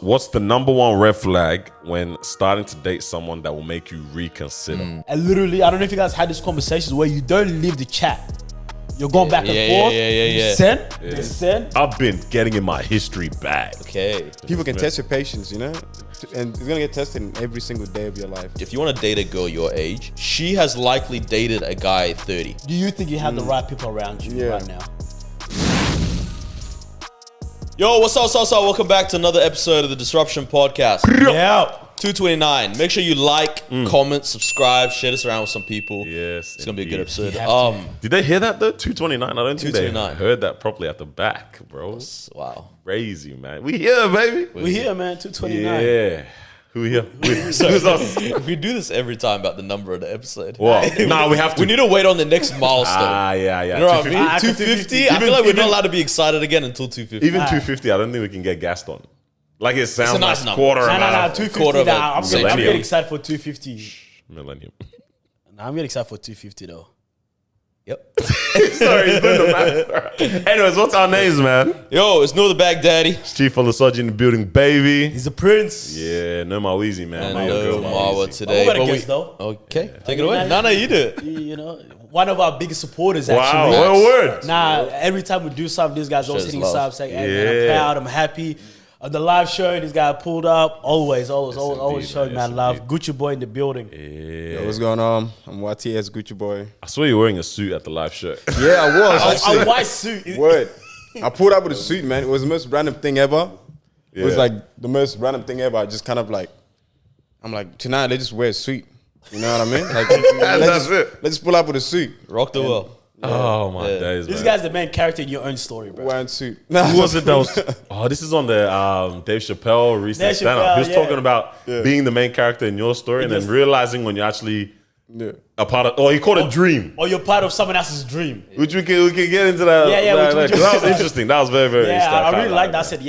What's the number one red flag when starting to date someone that will make you reconsider? And literally, I don't know if you guys had these conversations where you don't leave the chat. You're going back and forth. You send. I've been getting in my history back. Okay. People can test your patience, you know? And it's gonna get tested in every single day of your life. If you want to date a girl your age, she has likely dated a guy 30. Do you think you have the right people around you right now? Yo, what's up? Welcome back to another episode of the Disruption Podcast. Yeah. 229. Make sure you like, comment, subscribe, share this around with some people. Yes, It's going to be a good episode. Did they hear that though? 229? I don't think they 229. heard that properly at the back, bro. Wow. Crazy, man. We here, baby. We here, man. 229. Yeah. Who here? Who's us? We do this every time about the number of the episode. What? Nah, we have to. We need to wait on the next milestone. Yeah. You know what I mean? 250. 250? I feel like we're not allowed to be excited again until 250. Even 250, I don't think we can get gassed on. Like it sounds nice like number. quarter No, of 250. Nah, I'm millennium. getting excited for 250. Millennium. Nah, I'm getting excited for 250 though. Yep. Sorry, he's doing the math. Anyways, what's our names, man? Yo, it's No the Baghdaddy. It's Chief Olusoji in the building, baby. He's a prince. Yeah, no my Weezy, man. And Marwa today. We got a guest though. Okay, take it away. No, you do it. You know, one of our biggest supporters Wow, actually. what a word. Nah, every time we do something, these guys always Shows hitting us love. up saying, "Hey, man, I'm proud, I'm happy." On the live show, this guy pulled up. Always showing man love. Gucciboi in the building. Yo, what's going on? I'm YTS Gucciboi. I saw you wearing a suit at the live show. Yeah, I was. A white suit. Word. I pulled up with a suit, man. It was the most random thing ever. It was like the most random thing ever. I just kind of like, I'm like, tonight let's just wear a suit. You know what I mean? Like, let's pull up with a suit. Rock the world. Oh my days, This man. guy's the main character in your own story, bro. Wearing suit. Who was it that was? Oh, this is on the Dave Chappelle recent Dave stand-up. Chappelle, He was yeah. talking about being the main character in your story and then realizing when you're actually a part of, he called it a dream. Or you're part of someone else's dream. Which we can get into that. Yeah, that was interesting. That was very, very interesting. Yeah, I really like that. I said,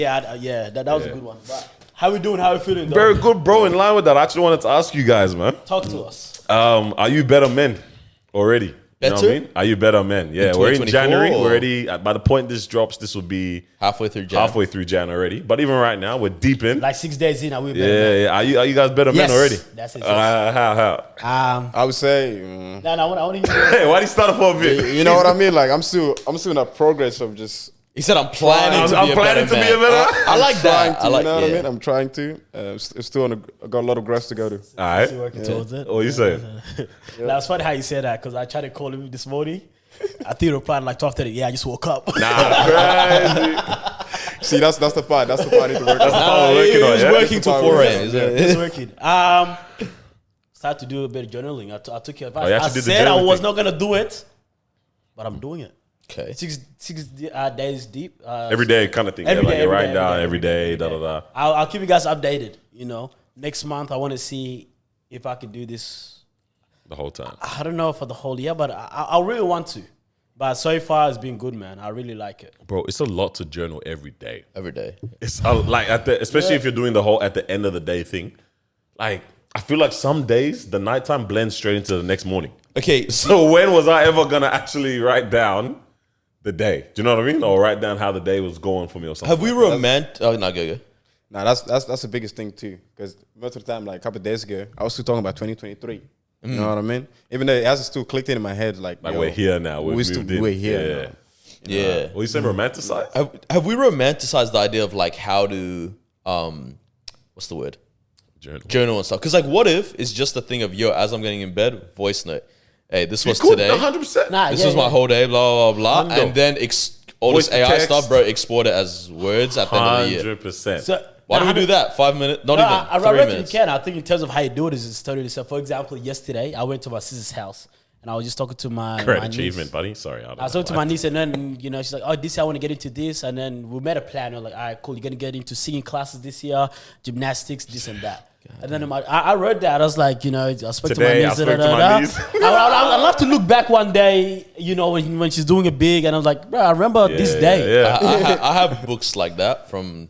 that was a good one. But how we doing? How we feeling, though? Very good, bro. In line with that, I actually wanted to ask you guys, man. Talk to us. Are you better men already? You know what I Better? mean? Are you better men? Yeah, we're in 2024 January. or- We're already, by the point this drops, this will be Halfway through Jan. halfway through Jan already. But even right now, we're deep in. Like 6 days in, are we better? Yeah. Are you guys better men Yes. already? That's it. How? I would say, No, I want to hear Hey, why do you start off a bit? you know what I mean? Like, I'm still in a progress of just He said, I'm planning to I'm be a planning better to be a man. better. I like trying that. to, I like you know what I yeah. mean? I'm trying to. I got a lot of grass to go to. All right. working towards it. What you saying? Now, it's funny how you said that because I tried to call him this morning. I think he replied like 12:30. Yeah, I just woke up. Nah, crazy. See, that's the part. That's the part I need to work on. Oh, we're working on, He's yeah? working till 4 a.m. It's working. Started to do a bit of journaling. I took your advice. you I actually did the said I journaling was thing. not gonna do it, but I'm doing it. Okay. Six days deep. Every day kind of thing. Every yeah, day, like you're every writing day, down every every day, day, da da da. I'll keep you guys updated. You know, next month I want to see if I can do this. The whole time. I don't know for the whole year, but I really want to. But so far it's been good, man. I really like it. Bro, it's a lot to journal every day. Every day. It's like especially if you're doing the whole at the end of the day thing. Like I feel like some days the nighttime blends straight into the next morning. Okay. So when was I ever gonna actually write down the day? Do you know what I mean? Or write down how the day was going for me or something. Have we romantic? Oh, no, go. Nah, that's the biggest thing too. Because most of the time, like a couple of days ago, I was still talking about 2023. You know what I mean? Even though it hasn't still clicked in my head, like Like we're here now. We're here. Now. Yeah. What you saying, romanticize? Have we romanticized the idea of like how to, what's the word? Journal and stuff. Because like, what if it's just a thing of, yo, as I'm getting in bed, voice note. Hey, this was today. 100%. Nah, This was my whole day, blah, blah, blah. Hundo. And then all Voice this to AI text. stuff, bro, export it as words at the end of the year. 100%. So Why do we do that? 5 minutes? Not No, even I 3 reckon minutes. you can. I think in terms of how you do it is it's totally yourself. For example, yesterday I went to my sister's house and I was just talking to my Great my achievement, niece. buddy. Sorry. I was talking to my niece and then, you know, she's like, oh, this year I want to get into this. And then we made a plan. We're like, all right, cool. You're going to get into singing classes this year, gymnastics, this and that. And then I wrote that. I was like, you know, I spoke Today, to my I niece. spoke to my niece. I'd love to look back one day, you know, when she's doing it big. And I was like, bro, I remember this day. Yeah. I have books like that from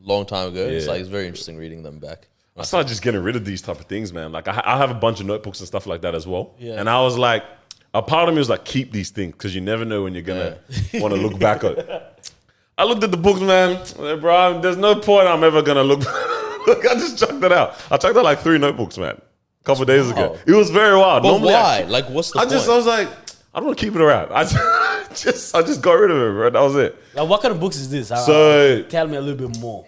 a long time ago. It's like, it's very interesting reading them back. I started just getting rid of these type of things, man. Like I have a bunch of notebooks and stuff like that as well. Yeah. And I was like, a part of me was like, keep these things because you never know when you're gonna want to look back at it. I looked at the books, man. Bro, there's no point I'm ever gonna look. Look, I just chucked it out. I chucked out like 3 notebooks, man. A couple of days ago. It was very wild. But Normally, why? Like, what's the point? I was like, I don't want to keep it around. I just got rid of it, bro. That was it. Now, what kind of books is this? So, tell me a little bit more.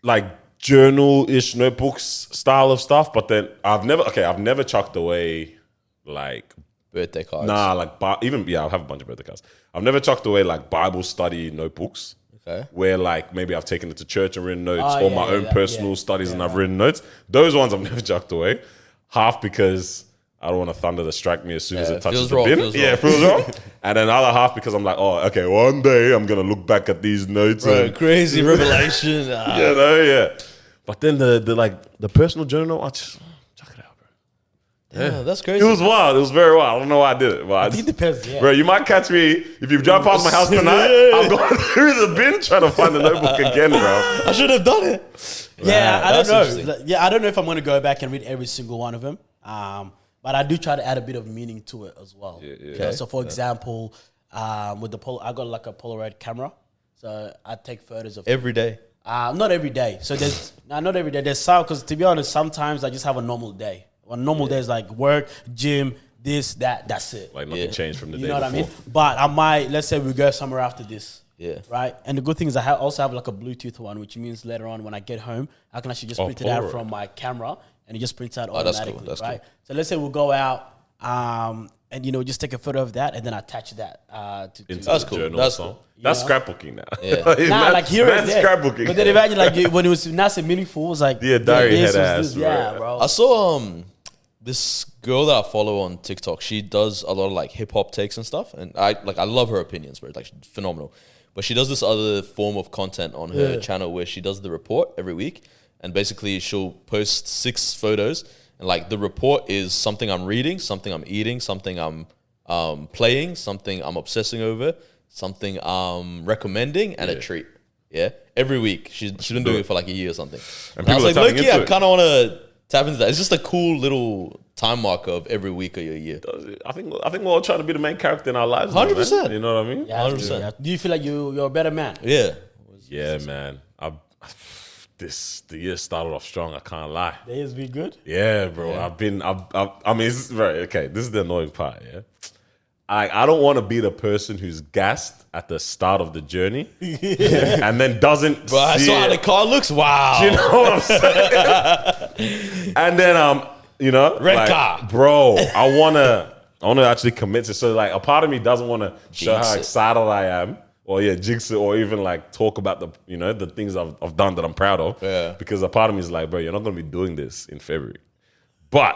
like journal-ish notebooks style of stuff, but then I've never chucked away like Birthday cards. nah, like I have a bunch of birthday cards. I've never chucked away like Bible study notebooks. Okay. Where like maybe I've taken it to church and written notes, Oh, or yeah, my own yeah, personal yeah, studies and I've written notes. Those ones I've never chucked away. Half because I don't want a thunder to strike me as soon as it touches feels the wrong, bin. feels It feels wrong. And then the other half because I'm like, oh, okay, one day I'm gonna look back at these notes. Bro, And, crazy revelation. yeah. But then the personal journal, I just chuck it out, bro. Yeah, that's It crazy. was wild. It was very wild. I don't know why I did it. But I think it depends. Yeah. bro, you might catch me if you drive past my house tonight. I'm going through the bin trying to find the notebook again, bro. I should have done it. Yeah, I that's don't know. interesting. Like, yeah, I don't know if I'm going to go back and read every single one of them. But I do try to add a bit of meaning to it as well. Okay. So, for example, with the I got like a Polaroid camera, so I take photos of Every day. not every day. So there's not every day. There's some because to be honest, sometimes I just have a normal day. One normal day is like work, gym, this, that. That's it. Like nothing changed from the You day know what before. I mean? But I might, let's say we go somewhere after this. Yeah. Right? And the good thing is I also have like a Bluetooth one, which means later on when I get home, I can actually just print it out Polaroid. from my camera and it just prints out that's automatically. cool, that's right? So let's say we'll go out and, just take a photo of that and then attach that Into That's the cool. journal That's song. cool. That's know? scrapbooking now. Yeah. Nah, like here and man's there. scrapbooking. But then imagine like when it was nice and meaningful, it was like Yeah, diary this head was ass, this, bro. yeah, bro. I saw this girl that I follow on TikTok. She does a lot of like hip hop takes and stuff, and I love her opinions, bro. Like she's phenomenal. But she does this other form of content on her channel where she does the report every week, and basically she'll post 6 photos, and like the report is something I'm reading, something I'm eating, something I'm playing, something I'm obsessing over, something I'm recommending, and a treat. Yeah, every week she's been doing it for like a year or something. And I was like, people are look, tapping yeah, I into it. kind of want to tap into that. It's just a cool little time marker of every week of your year. I think we're all trying to be the main character in our lives. 100%. Man. You know what I mean? Yeah, 100%. yeah. Do you feel like you're a better man? Yeah. Yeah, man. The year started off strong. I can't lie. Days be good. Yeah, bro. I mean, it's right. Okay, this is the annoying part. Yeah, I don't want to be the person who's gassed at the start of the journey and then doesn't. Bro, I see saw how it. the car looks. Wow. You know what I'm saying? And then Red car. bro. I wanna actually commit to. So like, a part of me doesn't want to show Jinx how it. excited I am, or jinx it, or even like talk about the things I've done that I'm proud of. Yeah. Because a part of me is like, bro, you're not gonna be doing this in February, but.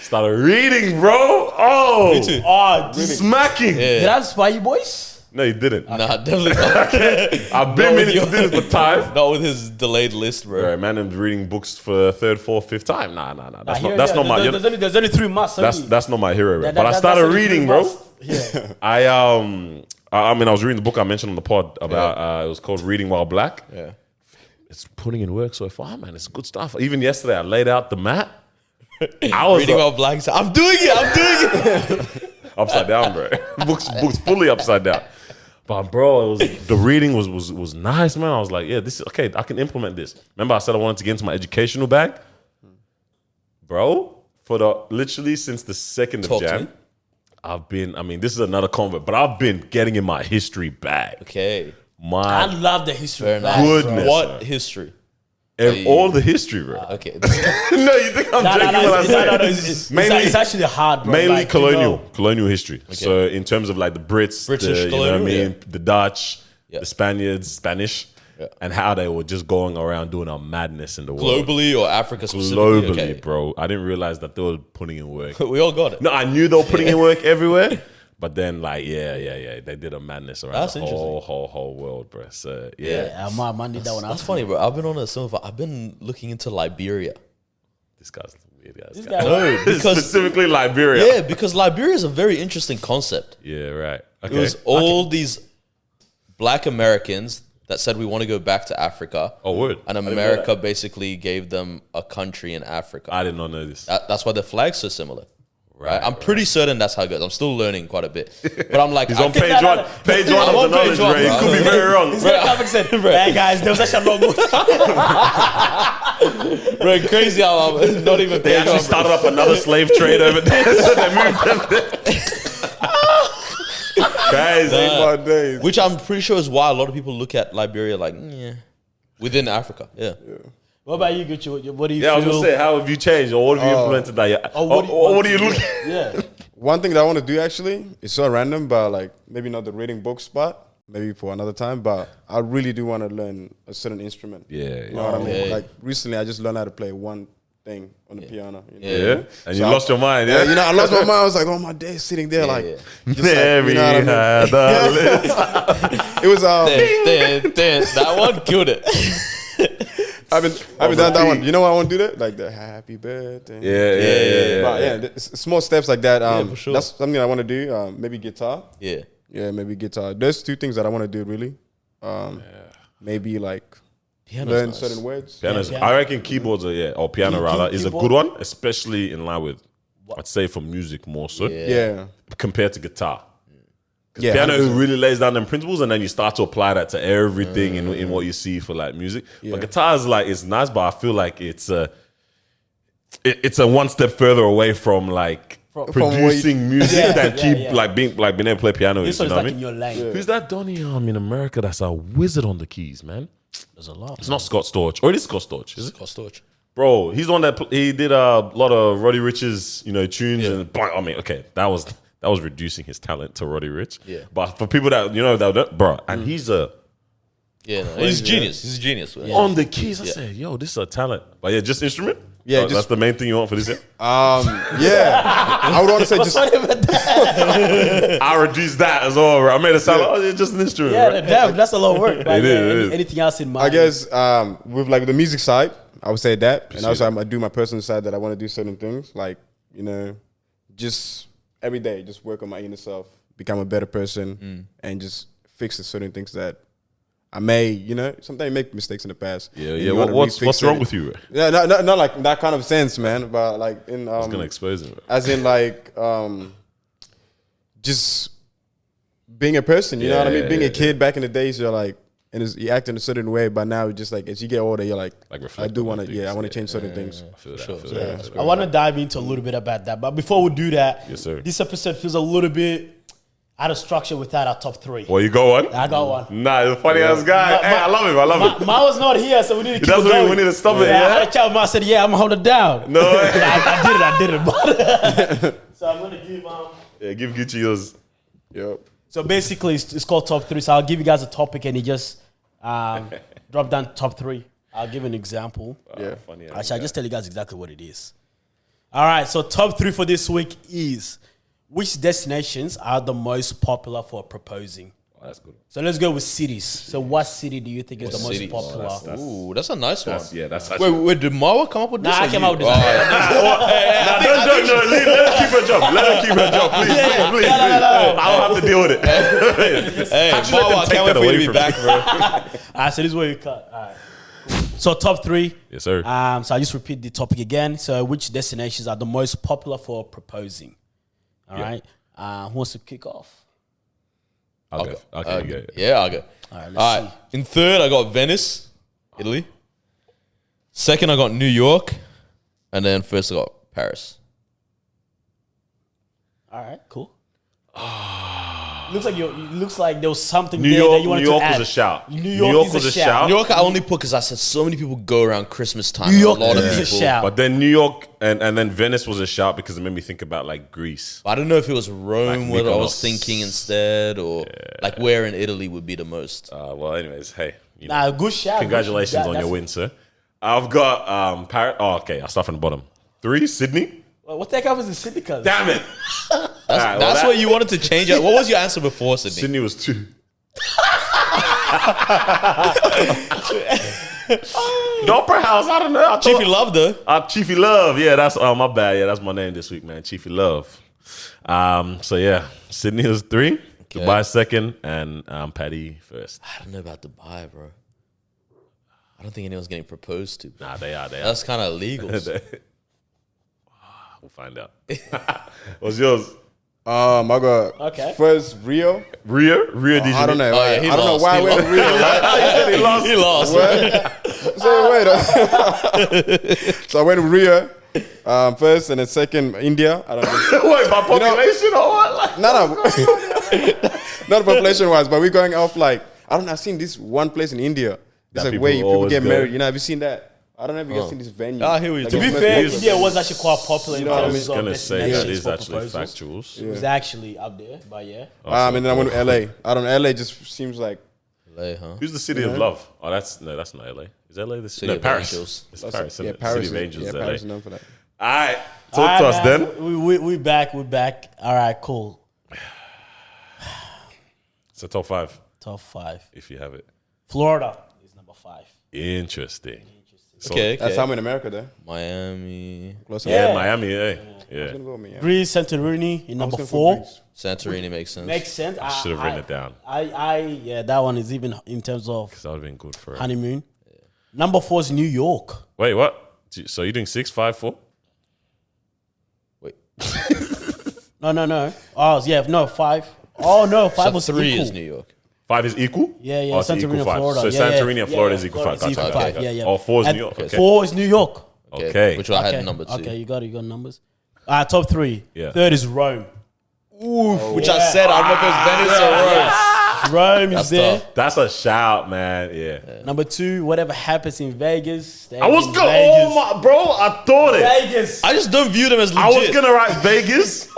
Started reading, bro. Oh, Me too. Oh, smacking. did I inspire you boys? No, you didn't. Nah, definitely not. I've been meaning to do this for time. Not with his delayed list, bro. Right, man, I'm reading books for 3rd, 4th, 5th time. Nah. That's Here, not yeah, my. There's only 3 months. That's not my hero, bro. That- But I that- started that's only 3 reading, bro. months. Yeah. I mean, I was reading the book I mentioned on the pod about. It was called Reading While Black. Yeah. It's putting in work so far, man. It's good stuff. Even yesterday, I laid out the mat. I was Reading about blanks. I'm doing it. upside down, bro. books fully upside down. But bro, the reading was nice, man. I was like, yeah, this is okay. I can implement this. Remember, I said I wanted to get into my educational bag, bro. Literally since the 2nd Talk of to Jan, me. I've been. I mean, this is another convert, but I've been getting in my history bag. Okay. I My love the history. Fair of enough. that, bro. Goodness. What history? all the history, bro. Okay. No, you think I'm No, joking no, when I say it? it's actually hard, bro. Mainly Like, colonial history. So in terms of like the Brits, British you know what I colonial, mean, yeah. the Dutch, Yeah. the Spaniards, Spanish, Yeah. and how they were just going around doing a madness in the world. Globally or Africa specifically? Globally, Okay. bro. I didn't realize that they were putting in work. We all got it. No, I knew they were putting in work everywhere. But then, like, yeah, they did a madness around That's the whole world, bro. So yeah, Yeah, I did that one. That's funny, bro. I've been on a similar. I've been looking into Liberia. this guy's weird, guys. This guy- No, because Specifically Liberia. yeah, because Liberia is a very interesting concept. Yeah, right. Okay. It was all these Black Americans that said we want to go back to Africa. Oh, word. And America basically gave them a country in Africa. I did not know this. That's why the flag's so similar. Right. I'm pretty certain that's how it goes. I'm still learning quite a bit. But I'm like, He's on page one. Page one of the knowledge, bro. He could be very wrong. He's gonna come and say, "Hey guys, there was actually wrong move." bro, crazy how I'm not even They actually started up another slave trade over there, so they moved them there. Crazy. Days. Which I'm pretty sure is why a lot of people look at Liberia like, yeah, within Africa. Yeah. What about you, Gucci? What do you Yeah, I was feel? gonna say, how have you changed, or what have you implemented that? What do you look? Yeah. One thing that I want to do actually is so random, but like maybe not the reading book spot, maybe for another time. But I really do want to learn a certain instrument. Yeah, You know what I mean? yeah. Like recently, I just learned how to play one thing on the piano. You know? Yeah, and you lost your mind. Yeah, You know, I lost my mind. I was like, oh my day, sitting there like, yeah. just like, Very you know what I mean? It was That one killed it. I've been done that one. You know why I want to do that? Like the happy birthday. yeah. But small steps like that. for sure. That's something I want to do. Maybe guitar. Yeah. Yeah, maybe guitar. There's two things that I want to do really. Maybe like Piano's learn nice. certain words. Pianos. piano. I reckon keyboards are or piano rather is a keyboard? good one, especially in line with I'd say for music more so Yeah. compared to guitar. Because Yeah, piano 100%. really lays down them principles, and then you start to apply that to everything in what you see for like music. But guitar is like it's nice, but I feel like it's a one step further away from like producing music than being able to play piano. This You one's know what like I in mean? your lane. Who's that Donny in America that's a wizard on the keys, man? There's a lot. It's not Scott Storch, or it is Scott Storch, is it? Cost torch. Bro, he's the one that he did a lot of Roddy Rich's, tunes, and I mean, okay, that was reducing his talent to Roddy Rich. Yeah. But for people that bro, and he's He's genius. He's a genius. on the keys. I said, yo, this is a talent. But yeah, just instrument. Yeah, That's just- the main thing you want for this year. Yeah. I would want to say just I reduced that as well. Bro. I made it sound like it's just an instrument. Yeah, right? damn, that's a lot of work. But It is. Anything else in mind? I guess with like the music side, I would say that. And also I do my personal side that I want to do certain things. Like, just every day, just work on my inner self, become a better person, and just fix the certain things that I may, sometimes you make mistakes in the past. Yeah, and yeah. you wanna What's refix wrong it. with you? Bro? Yeah, not like that kind of sense, man. But like in I was gonna expose him. Bro. as in like just being a person, you know what I mean? Being a kid back in the days, you're like, you act in a certain way, but now just like as you get older, you're like I reflect do on want to, things. I want to change certain things. I feel that. Sure. I feel that. I want to dive into a little bit about that. But before we do that, Yes, sir. this episode feels a little bit out of structure without our top three. Well, you go on. I got one. Nah, the funny ass guy. Hey, I love him. I love him. Ma was not here, so we need to keep That's it what going. we need to stop it. I had Yeah. a chat with Ma. I said, "Yeah, I'm gonna hold it down." No. way. I did it. But so I'm gonna give Yeah, give Gucci yours. Yep. So basically, it's called top three. So I'll give you guys a topic, and you just drop down top three. I'll give an example. Yeah. Funny. Actually, I'll just tell you guys exactly what it is. All right, so top three for this week is which destinations are the most popular for proposing? Oh, that's good. So let's go with cities. So what city do you think is the most cities? popular? Ooh, that's a nice one. That's Wait, did Marwa come up with this? Nah, I or came you? out with this. Nah, don't. Let her keep her job. Let her keep her job, please. I don't have to deal with it. Hey, Actually, let them Marwa, I take can't that wait for you away to be from back, bro. All right, so this is where we cut. All right. So top three. Yes, sir. So I just repeat the topic again. So which destinations are the most popular for proposing? All right. Who wants to kick off? I'll go. Okay, you go. Yeah, I'll go. All right, let's All right. In third, I got Venice, Italy. Second, I got New York. And then first, I got Paris. All right, cool. Looks like there was something New there York, that you wanted New York to add. was a shout. New York was is a a shout. New York, I only put because I said so many people go around Christmas time. New York a lot of is a people. shout. But then New York and then Venice was a shout because it made me think about like Greece. I don't know if it was Rome what I was Mykonos. thinking instead, or like where in Italy would be the most. Well, anyways, hey, Nah, good shout. congratulations on your win, sir. I've got Paris. Oh, okay, I'll start from the bottom. 3, Sydney. What the heck happens in Sydney? Cuz? Damn it. That's what you wanted to change it. What was your answer before, Sydney? Sydney was 2. The Opera House, I don't know. Chiefy Love, though. Chiefy Love, yeah, that's my bad. Yeah, that's my name this week, man. Chiefy Love. So yeah, Sydney was 3, Dubai second, and Paddy first. I don't know about Dubai, bro. I don't think anyone's getting proposed to. Nah, they are. That's kind of illegal. we'll find out. What's yours? I got first Rio. Rio de Janeiro. I don't know. Oh, yeah, I don't know why I went with Rio. He lost. So wait. So I went with Rio first, and then second India. I don't know. Wait, by population or what? Like, No. Not population wise, but we're going off like I don't know. I've seen this one place in India. It's That like where people people always get go. married. You know, have you seen that? I don't know if you guys seen this venue. I hear what you're Like, talking To be it's fair, most- India was actually quite popular in know what I I terms was of gonna say that destinations is for actually proposals. factuals. It was actually up there, but yeah. And then I went to LA. I don't know. LA just seems like LA, huh? Who's the city of love? Oh, that's not LA. Is LA the city? No, of Paris. Angels. It's Paris. Isn't yeah, it? Paris. City of Angels. Yeah, is LA. Paris is known for that. All right, talk All to right, us man. then. We back. All right, cool. So top 5, Top 5. if you have it. Florida is number 5. Interesting. So, Okay. That's how I'm in America, though. Miami. Close Yeah, Yeah. Miami. Yeah. gonna go Miami. Greece, Santorini in number gonna go 4. Greece. Santorini makes sense. Makes sense. I should have written it down. Yeah, that one is even in terms of That would have been good for it. honeymoon. Number 4 is New York. Wait, what? So you're doing 6, 5, 4? Wait. No. Oh, yeah, no, 5. Oh, no, 5 So was 3 equal. is New York. 5 is equal? Yeah, Oh, it's Santorini equal and 5. Florida. So Yeah, Santorini yeah. and Florida Yeah, is equal Florida 5. is equal Gotcha. 5. Yeah. Oh, 4 is And New York. Okay. 4 is New York. Okay. Which I had number 2. Okay, you got numbers. Top 3. Yeah. 3rd is Rome. Which I said, I don't know if it was Venice or Rome. Rome is That's there. tough. That's a shout, man. Yeah. Number 2, whatever happens in Vegas. stays I was in going, Vegas. oh my, bro, I thought it. Vegas. I just don't view them as legit. I was going to write Vegas.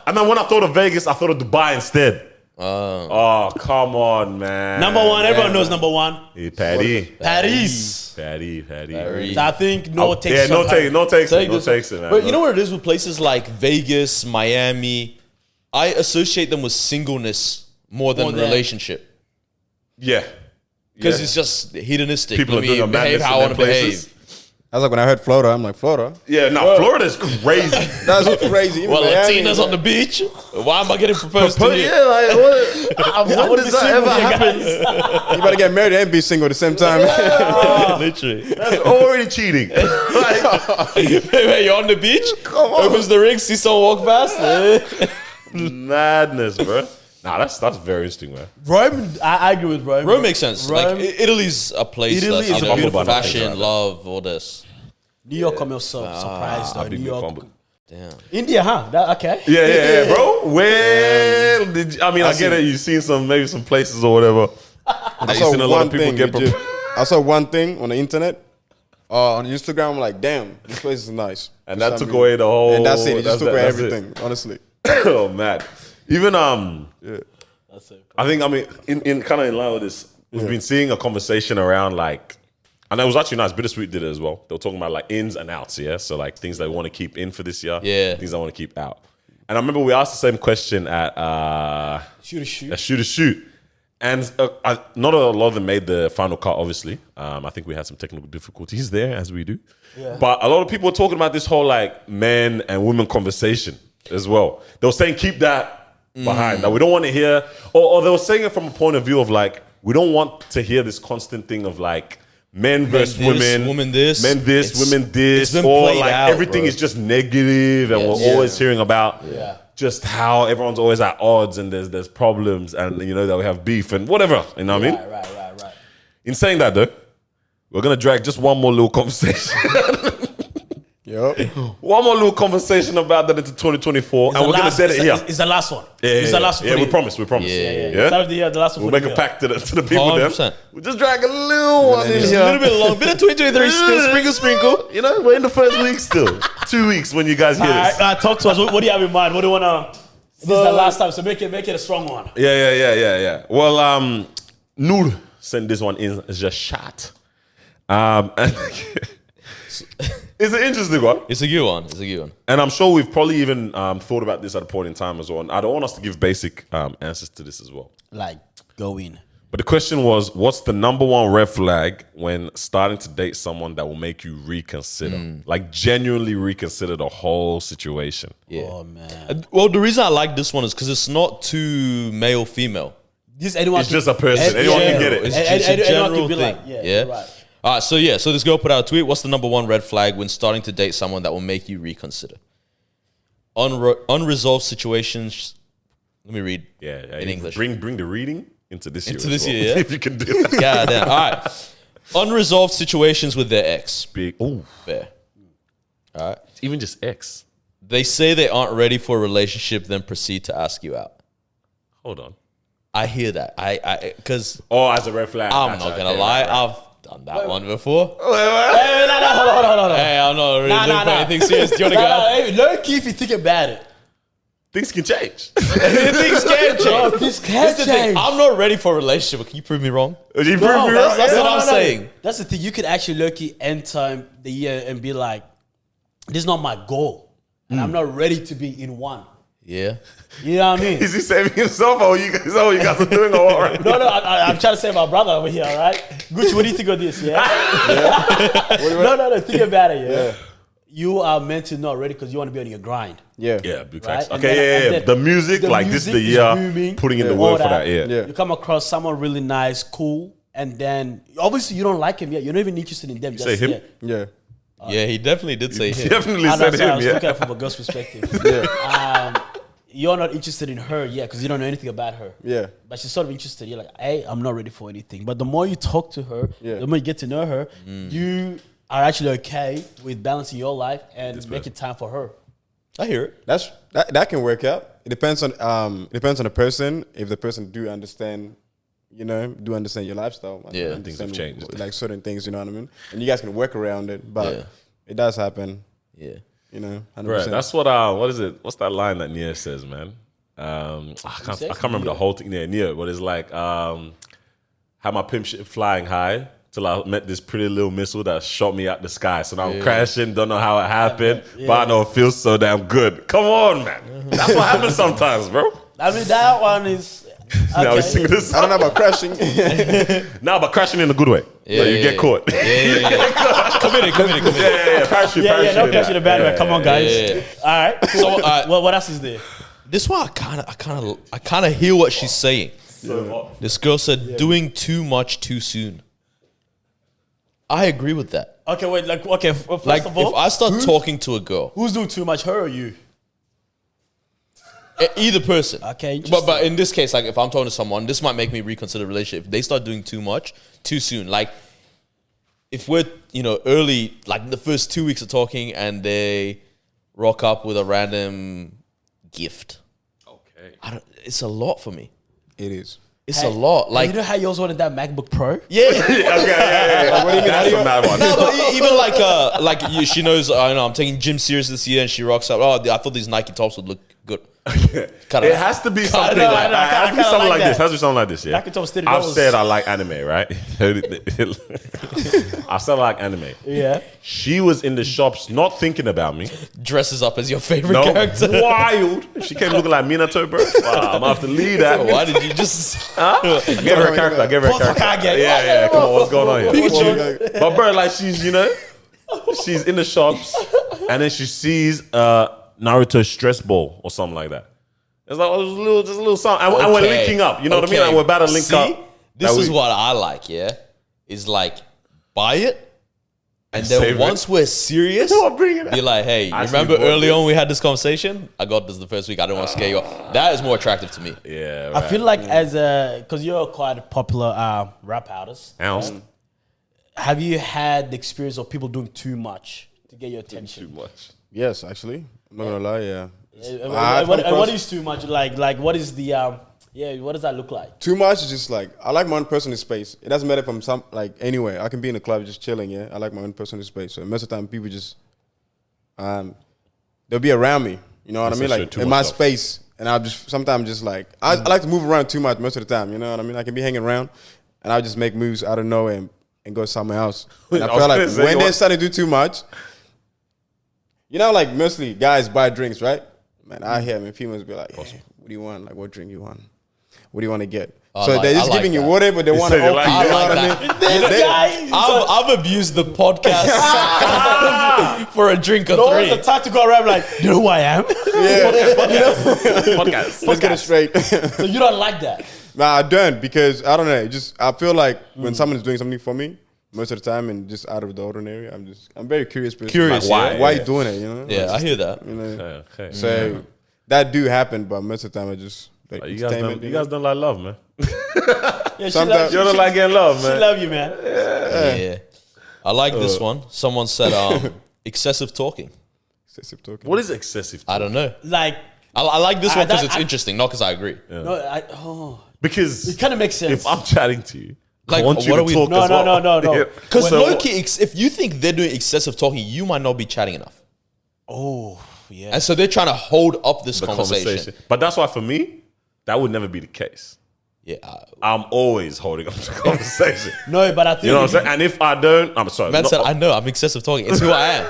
And then when I thought of Vegas, I thought of Dubai instead. Oh, come on, man. Number 1, everyone knows number 1. Hey, Patty. Paris. Paris. I think no takes. Yeah, no on take, her. no takes it, no this- takes it, man. But you know what it is with places like Vegas, Miami? I associate them with singleness more than More than- relationship. Yeah. Because Yeah. it's just hedonistic. People Let are doing me a behave madness how I in want to them behave. places. I was like, when I heard Florida, I'm like, Florida? Yeah, no, Florida's crazy. That's crazy. Even Well, Miami, Latinas on the beach? Why am I getting proposed to? But here? yeah, like, what? When does that ever happen? You better get married and be single at the same time. Literally. That's already cheating. Like, Wait, you're on the beach? come on. Opens the ring, see someone walk past. Madness, bro. Nah, that's very interesting, man. Rome. I agree with Rome. Rome makes sense. Rome. Like Italy's a place Italy that's is a you know, beautiful fashion, place. love, all this. New York, I'm also surprised though. I've been New York, fumbled. Damn. India, huh? Okay. Yeah, bro. Well, I mean, I get it. You've seen maybe some places or whatever. I You've seen a lot of people get legit. I saw one thing on the internet, on Instagram. I'm like, damn, this place is nice. And For that some took away the whole. And that's it. It just took away that's it. everything, honestly. Oh man, even That's it. I think in kind of in line with this, we've been seeing a conversation around like, and it was actually nice. Bittersweet did it as well. They were talking about like ins and outs, yeah. So like things they want to keep in for this year, Yeah. things they want to keep out. And I remember we asked the same question at shoot, and not a lot of them made the final cut. Obviously, I think we had some technical difficulties there, as we do. Yeah. But a lot of people were talking about this whole like men and women conversation as well. They were saying keep that behind. That we don't want to hear, or they were saying it from a point of view of like we don't want to hear this constant thing of like men versus this, women, woman this. men this, It's- women this, it's been or played like out, everything bro. is just negative, and Yes. we're always hearing about Yeah. just how everyone's always at odds and there's problems and you know that we have beef and whatever. You know what I mean? Right. In saying that though, we're gonna drag just one more little conversation. Yep. One more little conversation about that into 2024, and we're gonna set it here. It's the last one. Yeah, It's the last one. yeah, for we the- promise. Yeah. Start of the year, the last one. We'll for make the a year. pact to the people. Then 100%. we'll just drag a little one in It's here. a little bit long. Bit of 2023 still. Sprinkle. You know, we're in the first week still. 2 weeks when you guys hear this. Talk to us. What do you have in mind? What do you wanna? This is the last time, so make it a strong one. Yeah. Well, Noor sent this one in as just shot. And it's an interesting one. It's a good one. And I'm sure we've probably even thought about this at a point in time as well. And I don't want us to give basic answers to this as well. Like, go in. But the question was, what's the number one red flag when starting to date someone that will make you reconsider? Like genuinely reconsider the whole situation. Yeah. Oh man. Well, the reason I like this one is because it's not too male female. This anyone. It's just a person. Anyone can get it. It's just a anyone general can be thing. like, yeah. Yeah. Right. All right, so this girl put out a tweet. What's the number one red flag when starting to date someone that will make you reconsider? Unresolved situations. Let me read in English. Bring the reading into this year. Into this year, yeah? If you can do that. God damn. All right. Unresolved situations with their ex. Big. Oh, Fair. All right. even just ex. They say they aren't ready for a relationship, then proceed to ask you out. Hold on. I hear that. Because as a red flag. I'm not going to lie. I've done that one before. Hold on. Hey, I'm not really looking for anything serious. Do you want to go out? Low key, if you think about it. Things can change. Things can change. This can change. I'm not ready for a relationship, but can you prove me wrong? Did you prove me wrong? That's what I'm saying. That's the thing. You could actually low key enter the year and be like, this is not my goal. And I'm not ready to be in one. Yeah. You know what I mean? Is he saving himself or you guys are doing all right? No, I'm trying to save my brother over here, all right? Gucci, what do you think of this, yeah? No, think about it, yeah? You are meant to not ready because you want to be on your grind. Yeah, big facts. Right? Okay, yeah. The music, like this is the year booming, putting in the all word for that, yeah. You come across someone really nice, cool, and then obviously you don't like him yet. You're not even interested in them. Say him? Yeah. Yeah, he definitely did say him. Definitely I said him, was yeah. looking at it from a girl's perspective. You're not interested in her yet because you don't know anything about her. Yeah. But she's sort of interested. You're like, hey, I'm not ready for anything. But the more you talk to her, the more you get to know her, you are actually okay with balancing your life and making time for her. I hear it. That can work out. It depends on the person. If the person do understand your lifestyle. Yeah, things have changed. Like certain things, you know what I mean? And you guys can work around it, but it does happen. Yeah. 100%. Right, that's what is it? What's that line that Nia says, man? I can't remember the whole thing. Yeah, Nia, but it's like had my pimp shit flying high till I met this pretty little missile that shot me out the sky. So now I'm crashing, don't know how it happened, but I know it feels so damn good. Come on, man. That's what happens sometimes, bro. I mean, that one is... Now we sing this I don't know about crashing. No, but crashing in a good way. Yeah, you get caught. Yeah. Committed. Yeah. Parachute. no crashing in a bad way. Come on, guys. Yeah. All right. So, what else is there? This one, I kind of hear what she's saying. This girl said, doing too much too soon. I agree with that. Okay, wait. First Like, of all, if I start talking to a girl, who's doing too much, her or you? either person. Okay, but in this case, like if I'm talking to someone, this might make me reconsider a relationship. If they start doing too much too soon, like if we're early, like the first 2 weeks of talking, and they rock up with a random gift. Okay, it's a lot for me. It is. It's a lot. Like, you know how you always wanted that MacBook Pro? Yeah. What do you mean? That's a mad one. No, but even she knows. I know I'm taking gym serious this year, and she rocks up. Oh, I thought these Nike tops would look good. It has to be something like this. Has to be something like this. Yeah. I've said I like anime, right? I said I like anime. Yeah. She was in the shops, not thinking about me. Dresses up as your favorite character. Wild. She came looking like Minato, bro. Wow, I'm gonna have to leave that. Why did you just? I gave her a character. Yeah. Come on, what's going on here? But bro, like she's in the shops, and then she sees Naruto stress ball or something like that. It's like just a little something, and we're linking up. You know what I mean? Like we're about to link up. This is what I like. Yeah, is like buy it. And then once we're serious, be like, hey, you remember early on we had this conversation? I got this the first week. I don't want to scare you off. That is more attractive to me. Yeah, right. I feel like because you're quite a popular rap artist. Have you had the experience of people doing too much to get your attention? Too much. Yes, actually. I'm not gonna lie. Yeah. What is too much? Like what is the what does that look like? Too much is just like I like my own personal space. It doesn't matter if I'm anywhere. I can be in a club just chilling. Yeah, I like my own personal space. So most of the time, people just they'll be around me. You know what I mean? Like in my space, and I'll just sometimes just like I like to move around too much most of the time. You know what I mean? I can be hanging around, and I'll just make moves out of nowhere and go somewhere else. And I feel like when they're starting to do too much, like mostly guys buy drinks, right? Man, I hear females be like, hey, what do you want? Like, what drink you want? What do you want to get? So they're just giving you whatever they want to offer. You know what I mean? I've abused the podcast for a drink or three. It's the time to go around like, you know who I am? Podcast. Let's get it straight. So you don't like that? Nah, I don't, because I don't know. I feel like when someone is doing something for me, most of the time and just out of the ordinary. I'm very curious. Curious, Like, why yeah. you doing it? You know? Yeah, I hear that. You know? Okay. So that do happen, but most of the time I just like You guys entertainment. don't, you guys don't like love, man. Yeah, she Sometimes- You don't like getting love, She man. love you, man. Yeah. I like this one. Someone said excessive talking. excessive talking. What is excessive? I don't know. Like, I like this one because that- it's interesting, not because I agree. no, Because it kind of makes sense. if I'm chatting to you, Like, I want you what to are we- talk No, as no, well. no, no. Yeah. Because So- low-key, if you think they're doing excessive talking, you might not be chatting enough. Oh, yeah. And so they're trying to hold up this the conversation. But that's why for me, that would never be the case. Yeah. I'm always holding up the conversation. No, but I think You know what I'm saying? And if I don't, I'm sorry. Man not- said, I know, I'm excessive talking. It's who I am.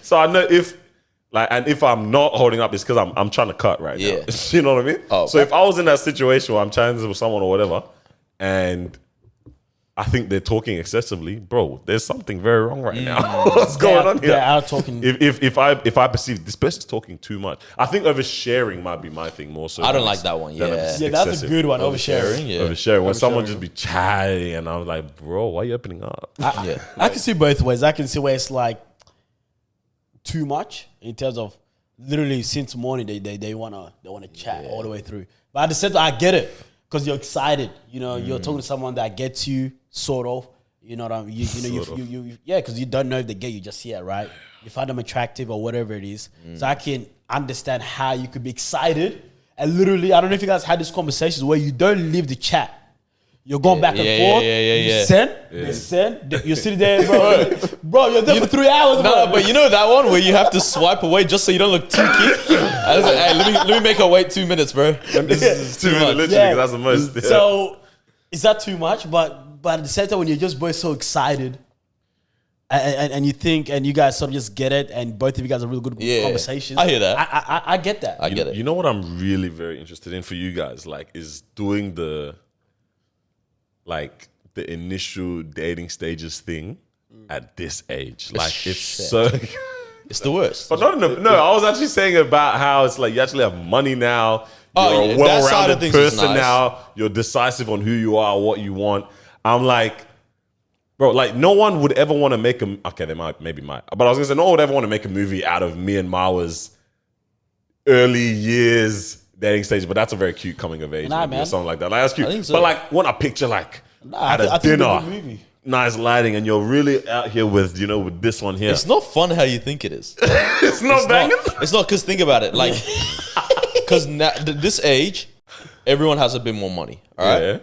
So I know if I'm not holding up, it's because I'm trying to cut right Yeah. now. You know what I mean? Oh. So if I was in that situation where I'm chatting with someone or whatever, and I think they're talking excessively, bro, there's something very wrong right now. What's going on here? They're out talking. If I perceive this person's talking too much, I think oversharing might be my thing more so. I don't than like that one, than yeah. it's Yeah, that's a excessive. good one. Oversharing. Yeah. Oversharing. When someone just be chatting and I'm like, bro, why are you opening up? Yeah. I can see both ways. I can see where it's like too much in terms of literally since morning they wanna chat all the way through. But at the same time, I get it because you're excited. You know, you're talking to someone that gets you sort of. You know what I mean? You yeah, because you don't know if they get you just yet, right? You find them attractive or whatever it is. So I can understand how you could be excited and literally. I don't know if you guys had these conversations where you don't leave the chat. You're going back and forth. You send, they send. You're sitting there, bro. You're there for 3 hours. No, bro. but you know that one where you have to swipe away just so you don't look too cute? I was like, hey, let me make her wait 2 minutes, bro. This is Too too many, much. literally, Yeah. 'cause that's the most. Yeah. So is that too much? But at the same time, when you're just both so excited, and you think, and you guys sort of just get it, and both of you guys are really good Yeah. conversations. I hear that. I get that. I get it. You know what I'm really very interested in for you guys, like, is doing the initial dating stages thing at this age. Like, it's so. It's the worst. But no, I was actually saying about how it's like you actually have money now. Oh, You're yeah, a that side of well-rounded things is person nice. now. You're decisive on who you are, what you want. I'm like, bro, like no one would ever want to make a. Okay, they might, but I was gonna say no one would ever want to make a movie out of me and Marwa's early years dating stage. But that's a very cute coming of age Nah, movie or man. something like that. Like that's cute. I think so. But like when I picture like at a I think it's a dinner, good movie. nice lighting, and you're really out here with with this one here. It's not fun how you think it is. It's not banging. It's not because think about it, like because this age, everyone has a bit more money. All right. Yeah.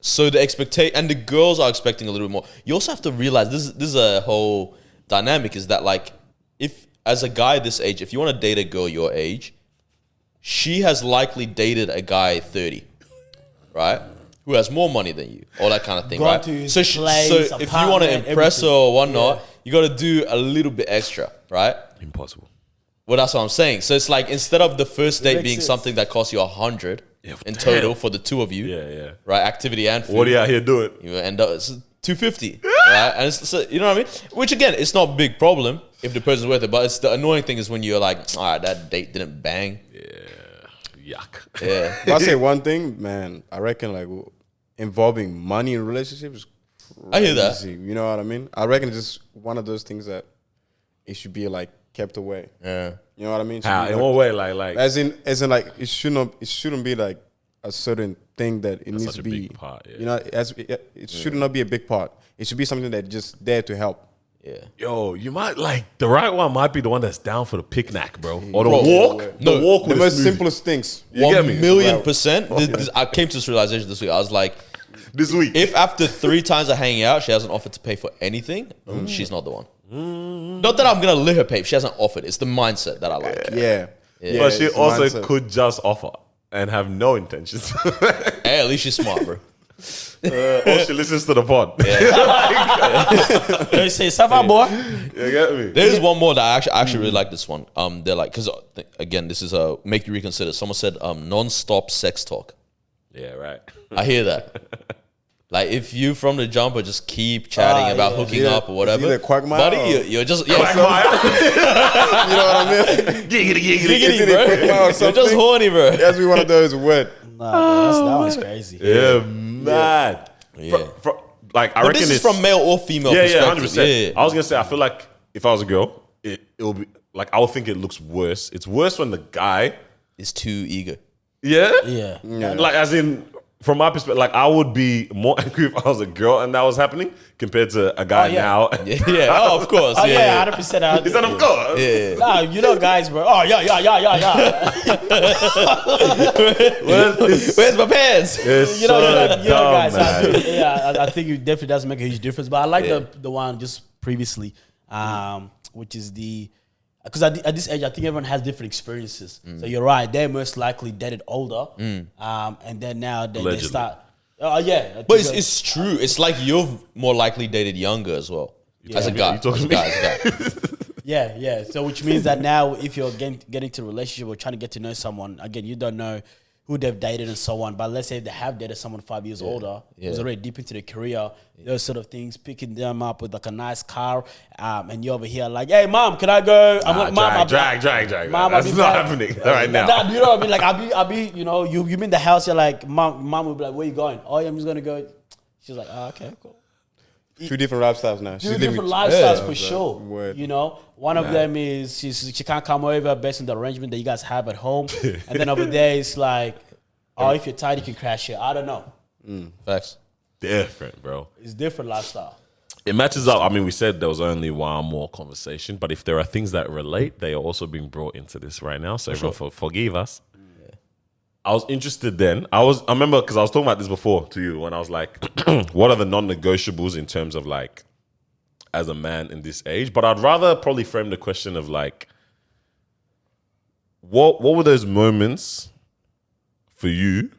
So the expectation and the girls are expecting a little bit more. You also have to realize this is a whole dynamic. Is that like if as a guy this age, if you want to date a girl your age, she has likely dated a guy 30, right? Who has more money than you, all that kind of thing, Gone right? to his So, place, so if you want to apartment, impress her everything. or whatnot, you got to do a little bit extra, right? Impossible. Well, that's what I'm saying. So it's like instead of the first date makes being sense. something that costs you 100 in damn. total for the two of you, Yeah. right? Activity and food. What are you out here doing? You end up it's 250, right? And it's, so, you know what I mean? Which again, it's not a big problem if the person's worth it, but it's the annoying thing is when you're like, all right, that date didn't bang. Yuck. Yeah. If I say one thing, man, I reckon like involving money in relationships. I hear that. crazy, You know what I mean? I reckon it's just one of those things that it should be like kept away. Yeah. You know what I mean? It should How? be In like- what way? Like as in like it shouldn't be like a certain thing that it needs such to a be. big part, yeah. You know, it should not be a big part. It should be something that just there to help. Yeah. yo, you might like the right one might be the one that's down for the picnic, bro, or the Bro, walk. no, the walk The with most smoothie. simplest things. You get me? 1,000,000%. I came to this realization this week. I was like, This week. if after 3 times of hanging out, she hasn't offered to pay for anything, she's not the one. Not that I'm going to let her pay. If she hasn't offered. It's the mindset that I like. Yeah. but she it's a also mindset. could just offer and have no intentions. Hey, at least she's smart, bro. or she listens to the pod. They say, "Safa boy." You get me? There's one more that I actually really like this one. They're like, because again, this is a make you reconsider. Someone said non-stop sex talk. Yeah, right. I hear that. Like if you from the jumper just keep chatting about hooking Yeah. up or whatever, Is it a quagmire buddy, or- you're just You know what I mean? Giggity, giggity, giggity, Is it a bro. quagmire or You're just something? horny, bro. It has to be one of those what? Nah, that one's crazy. Yeah, mad. Yeah. like I But reckon this is it's from male or female yeah, perspective. 100%. I was gonna say I feel like if I was a girl, it'll be like I would think it looks worse. It's worse when the guy, It's too eager. Yeah. like as in from my perspective, like I would be more angry if I was a girl and that was happening compared to a guy now. Yeah. Oh, of course. Oh, yeah. 100%. Is that of course? Yeah. Nah, you know, guys, bro. Oh, yeah. Where's my pants? It's You know, so dumb, guys. man. I think it definitely does make a huge difference. But I like the one just previously, which is because at this age, I think everyone has different experiences. So you're right; they're most likely dated older, and then now they start. Oh yeah, But it's true. It's like you're more likely dated younger as well. As a guy. talking As a to me? guy. As a guy. Yeah. So which means that now, if you're getting into a relationship or trying to get to know someone, again, you don't know who they've dated and so on. But let's say they have dated someone 5 years older, who's already deep into their career, those sort of things, picking them up with like a nice car, and you're over here like, hey, mom, can I go? I'm like, mom, drag. Mom, That's not happening right now. You know what I mean? Like, I'll be, you know, you in the house, you're like, mom will be like, where you going? Oh, yeah, I'm just gonna go. She's like, oh, okay, cool. 2 different lifestyles now. Two different lifestyles for sure. Word. You know, one of them is she can't come over based on the arrangement that you guys have at home, and then over there it's like, oh, if you're tired, you can crash here. I don't know. Facts. Different, bro. It's different lifestyle. It matches up. I mean, we said there was only one more conversation, but if there are things that relate, they are also being brought into this right now. So everyone forgive us. I was interested then. I remember because I was talking about this before to you when I was like, what are the non-negotiables in terms of like as a man in this age? But I'd rather probably frame the question of like, what were those moments for you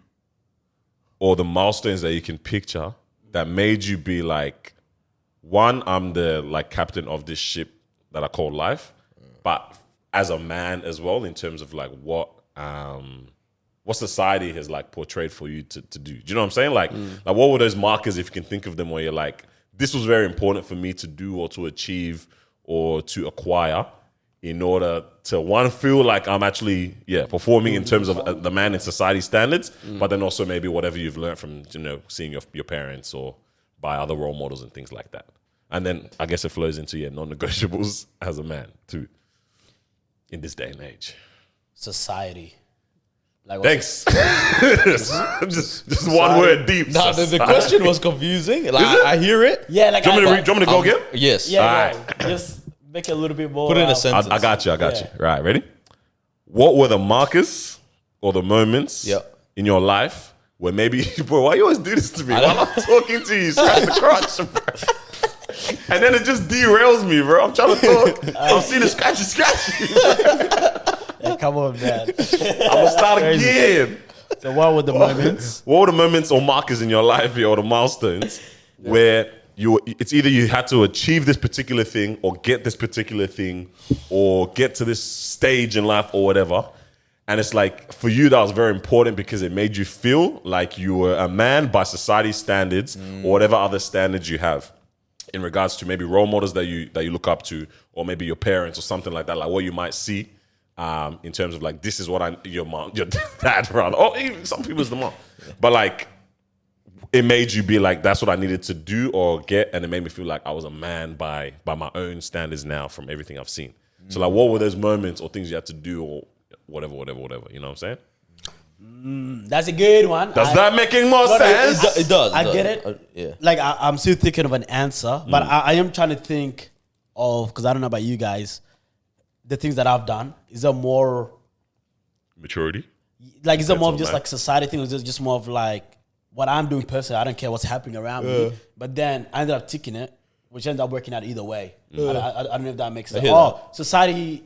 or the milestones that you can picture that made you be like, one, I'm the like captain of this ship that I call life, but as a man as well in terms of like what society has like portrayed for you to do. Do you know what I'm saying? Like what were those markers, if you can think of them, where you're like, this was very important for me to do or to achieve or to acquire in order to, one, feel like I'm actually, performing in terms of the man in society standards, but then also maybe whatever you've learned from, you know, seeing your parents or by other role models and things like that. And then I guess it flows into, non-negotiables as a man too, in this day and age. Society. Like, Thanks. just one word deep. Nah, the question was confusing. Like, I hear it. Yeah, like, Do you want me to go again? Yes. yeah, Alright. just make it a little bit more. Put it in a sentence. I got you. Right, ready? What were the markers or the moments in your life where maybe, bro, why you always do this to me? While I'm talking to you, scratch the crotch, bro. And then it just derails me, bro. I'm trying to talk. I'm seeing the scratchy. Yeah, come on, man. I'm gonna start again. So what were the moments? What were the moments or markers in your life or the milestones where it's either you had to achieve this particular thing or get this particular thing or get to this stage in life or whatever. And it's like, for you, that was very important because it made you feel like you were a man by society standards or whatever other standards you have in regards to maybe role models that you look up to, or maybe your parents or something like that, like what you might see in terms of like, this is what your mom, your dad, rather, or even some people's the mom. But like, it made you be like, that's what I needed to do or get, and it made me feel like I was a man by my own standards now from everything I've seen. So like, what were those moments or things you had to do or whatever, you know what I'm saying? That's a good one. Does that making more sense? It does. I get it. Yeah. Like, I'm still thinking of an answer, but I am trying to think of, because I don't know about you guys, the things that I've done. Is there more Maturity? like, is it more of on just that. like society thing, or is it just more of like what I'm doing personally? I don't care what's happening around me, but then I ended up ticking it, which ended up working out either way. I don't know if that makes sense. hear Oh, society,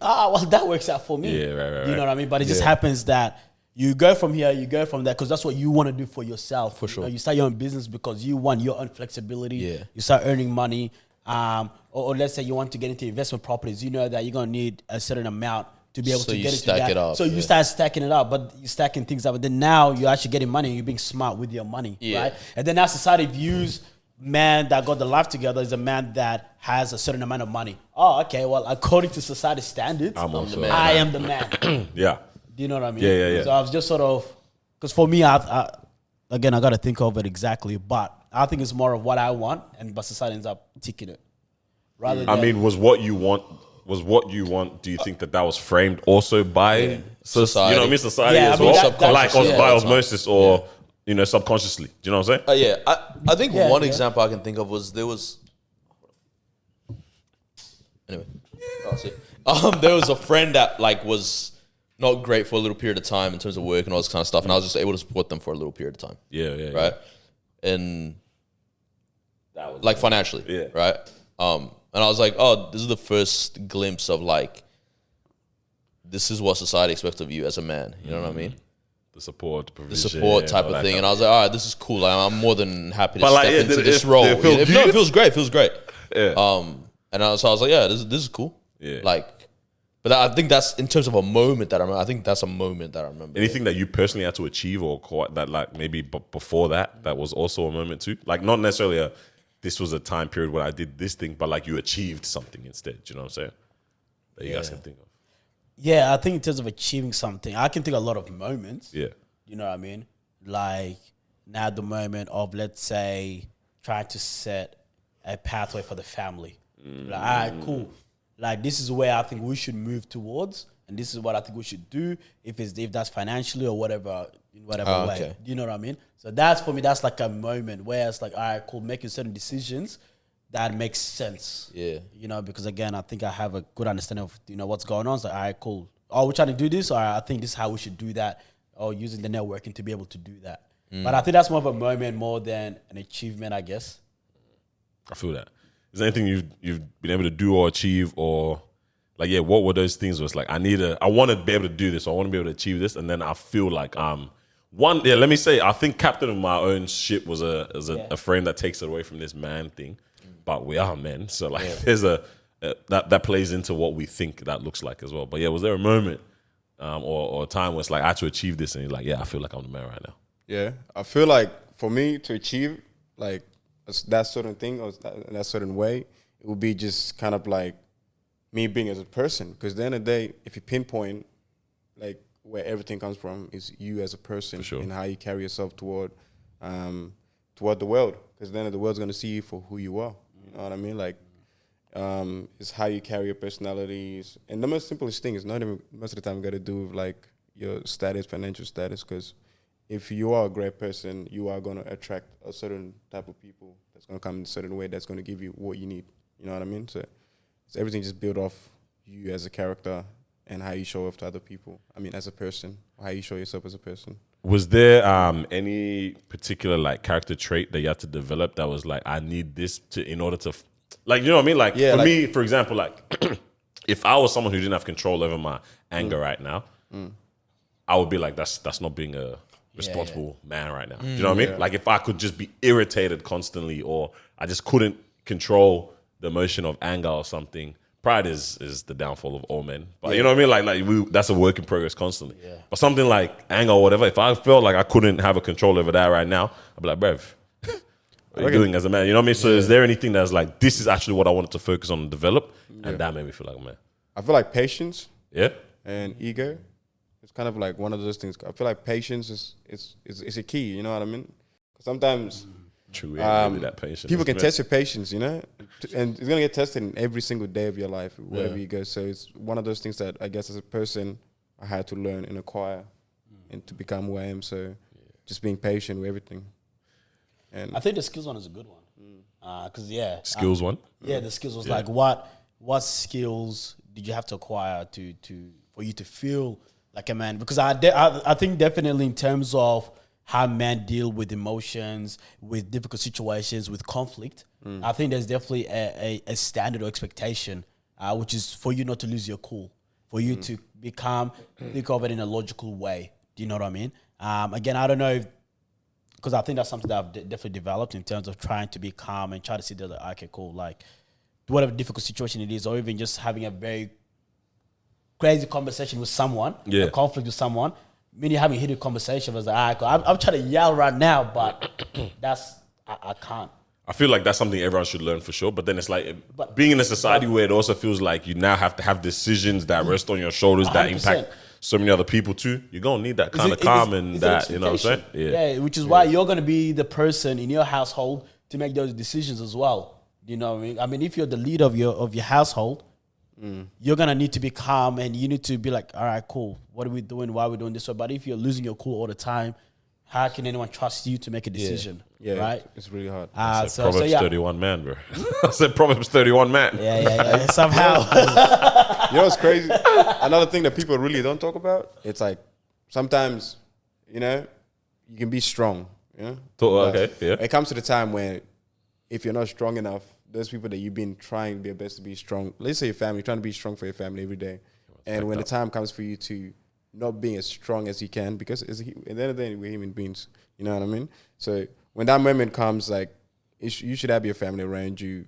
well, that works out for me. Yeah, right. You know what I mean? But it just happens that you go from here, you go from there, because that's what you want to do for yourself. For sure. You start your own business because you want your own flexibility. Yeah. You start earning money. Or let's say you want to get into investment properties. You know that you're going to need a certain amount to be able So to you get into stack that. it up, So you start stacking it up, but you're stacking things up. But then now you're actually getting money and you're being smart with your money, right? And then now society views man that got the life together is a man that has a certain amount of money. Oh, okay. Well, according to society standards, I'm also I am the man. Yeah. Do you know what I mean? Yeah. So I was just sort of, because for me, I got to think of it exactly, but I think it's more of what I want, but society ends up ticking it. Rather I than, mean, was what you want? Do you think that was framed also by Society. You know what I mean? Society Yeah, as I mean, well, that- like yeah, by that's osmosis or subconsciously. Do you know what I'm saying? Yeah, I think Yeah, one yeah. example I can think of was anyway. I'll see. There was a friend that like was not great for a little period of time in terms of work and all this kind of stuff, and I was just able to support them for a little period of time, Yeah. right? And That was like financially, Yeah. right? And I was like, oh, this is the first glimpse of like, this is what society expects of you as a man. You know what I mean? the support, the The provision, support type all of that thing. And kind I was like, all right, this is cool. Like, I'm more than happy to But, like, step yeah, into did this it- role. did it feel No, good? it feels great. It feels great. Yeah. So I was like, yeah, this is cool. Yeah. Like, but I think that's in terms of a moment that I remember. I think that's a moment that I remember. Anything that you personally had to achieve or that like maybe before that was also a moment too? Like not necessarily this was a time period where I did this thing, but like you achieved something instead. Do you know what I'm saying? That you guys can think of. yeah, I think in terms of achieving something, I can think of a lot of moments. Yeah. You know what I mean? Like now the moment of, let's say, trying to set a pathway for the family. Like, all right, cool. Like this is where I think we should move towards, and this is what I think we should do if that's financially or whatever, in whatever way. Okay. Do you know what I mean? So that's for me. That's like a moment where it's like, all right, cool, making certain decisions that makes sense. Yeah. You know, because again, I think I have a good understanding of what's going on. It's like, all right, cool. Oh, we're trying to do this. All right, I think this is how we should do that. Or using the networking to be able to do that. But I think that's more of a moment more than an achievement, I guess. I feel that. Is there anything you've been able to do or achieve, or like what were those things? Was like I want to be able to do this, or I want to be able to achieve this, and then I feel like let me say I think captain of my own ship was a frame that takes it away from this man thing, but we are men, so like there's that plays into what we think that looks like as well. But was there a moment or a time where it's like I had to achieve this, and you're like, I feel like I'm the man right now? Yeah, I feel like for me to achieve like that certain thing or that certain way, it would be just kind of like me being as a person. Because at the end of the day, if you pinpoint like where everything comes from, is you as a person and how you carry yourself toward the world. Because then the world's gonna see you for who you are. You know what I mean? Like, it's how you carry your personalities, and the most simplest thing is not even most of the time got to do with like your status, financial status. Because if you are a great person, you are going to attract a certain type of people that's going to come in a certain way that's going to give you what you need. You know what I mean? So everything just built off you as a character and how you show up to other people. I mean, as a person, how you show yourself as a person. Was there any particular like character trait that you had to develop that was like, I need this in order to, like, you know what I mean? Like, for me, for example, like, if I was someone who didn't have control over my anger right now, I would be like, that's not being a responsible man right now. Do you know what I mean? Like if I could just be irritated constantly, or I just couldn't control the emotion of anger or something. Pride is the downfall of all men. But you know what I mean? That's a work in progress constantly. Yeah. But something like anger or whatever, if I felt like I couldn't have a control over that right now, I'd be like, bruv, what are you doing as a man? You know what I mean? So is there anything that's like, this is actually what I wanted to focus on and develop? And that made me feel like a man. I feel like patience Yeah. and ego. It's kind of like one of those things. I feel like patience is a key. You know what I mean? Sometimes True, really that patient. people can test your patience, you know, and it's gonna get tested in every single day of your life, wherever you go. So it's one of those things that I guess as a person I had to learn and acquire, and to become who I am. So just being patient with everything. And I think the skills one is a good one. Because skills one. Yeah, the skills was like what skills did you have to acquire to for you to feel like a man? Because I think definitely in terms of how men deal with emotions, with difficult situations, with conflict, I think there's definitely a standard or expectation, which is for you not to lose your cool, for you to think of it in a logical way. Do you know what I mean? Again, I don't know if, because I think that's something that I've definitely developed in terms of trying to be calm and try to see that, like, okay, cool, like whatever difficult situation it is, or even just having a very crazy conversation with someone, a conflict with someone, meaning having a heated conversation, I was like, all right, cool. I'm trying to yell right now, but I can't. I feel like that's something everyone should learn for sure. But then it's like being in a society where it also feels like you now have to have decisions that rest on your shoulders that 100%. impact so many other people too, you're gonna need that kind of calm and that, you know what I'm saying? Yeah, which is why you're gonna be the person in your household to make those decisions as well. You know what I mean? I mean, if you're the leader of your household, you're gonna need to be calm and you need to be like, all right, cool. What are we doing? Why are we doing this? But if you're losing your cool all the time, how can anyone trust you to make a decision? Yeah, right? It's really hard. Proverbs 31 man, bro. I said Proverbs 31 man. Yeah. Somehow. You know what's crazy? Another thing that people really don't talk about, it's like sometimes, you know, you can be strong. Yeah. Okay. Yeah. It comes to the time where if you're not strong enough, those people that you've been trying their best to be strong, let's say your family, trying to be strong for your family every day. And when the time comes for you to not being as strong as you can, because at the end of the day, we're human beings. You know what I mean? So when that moment comes, like, you should have your family around you,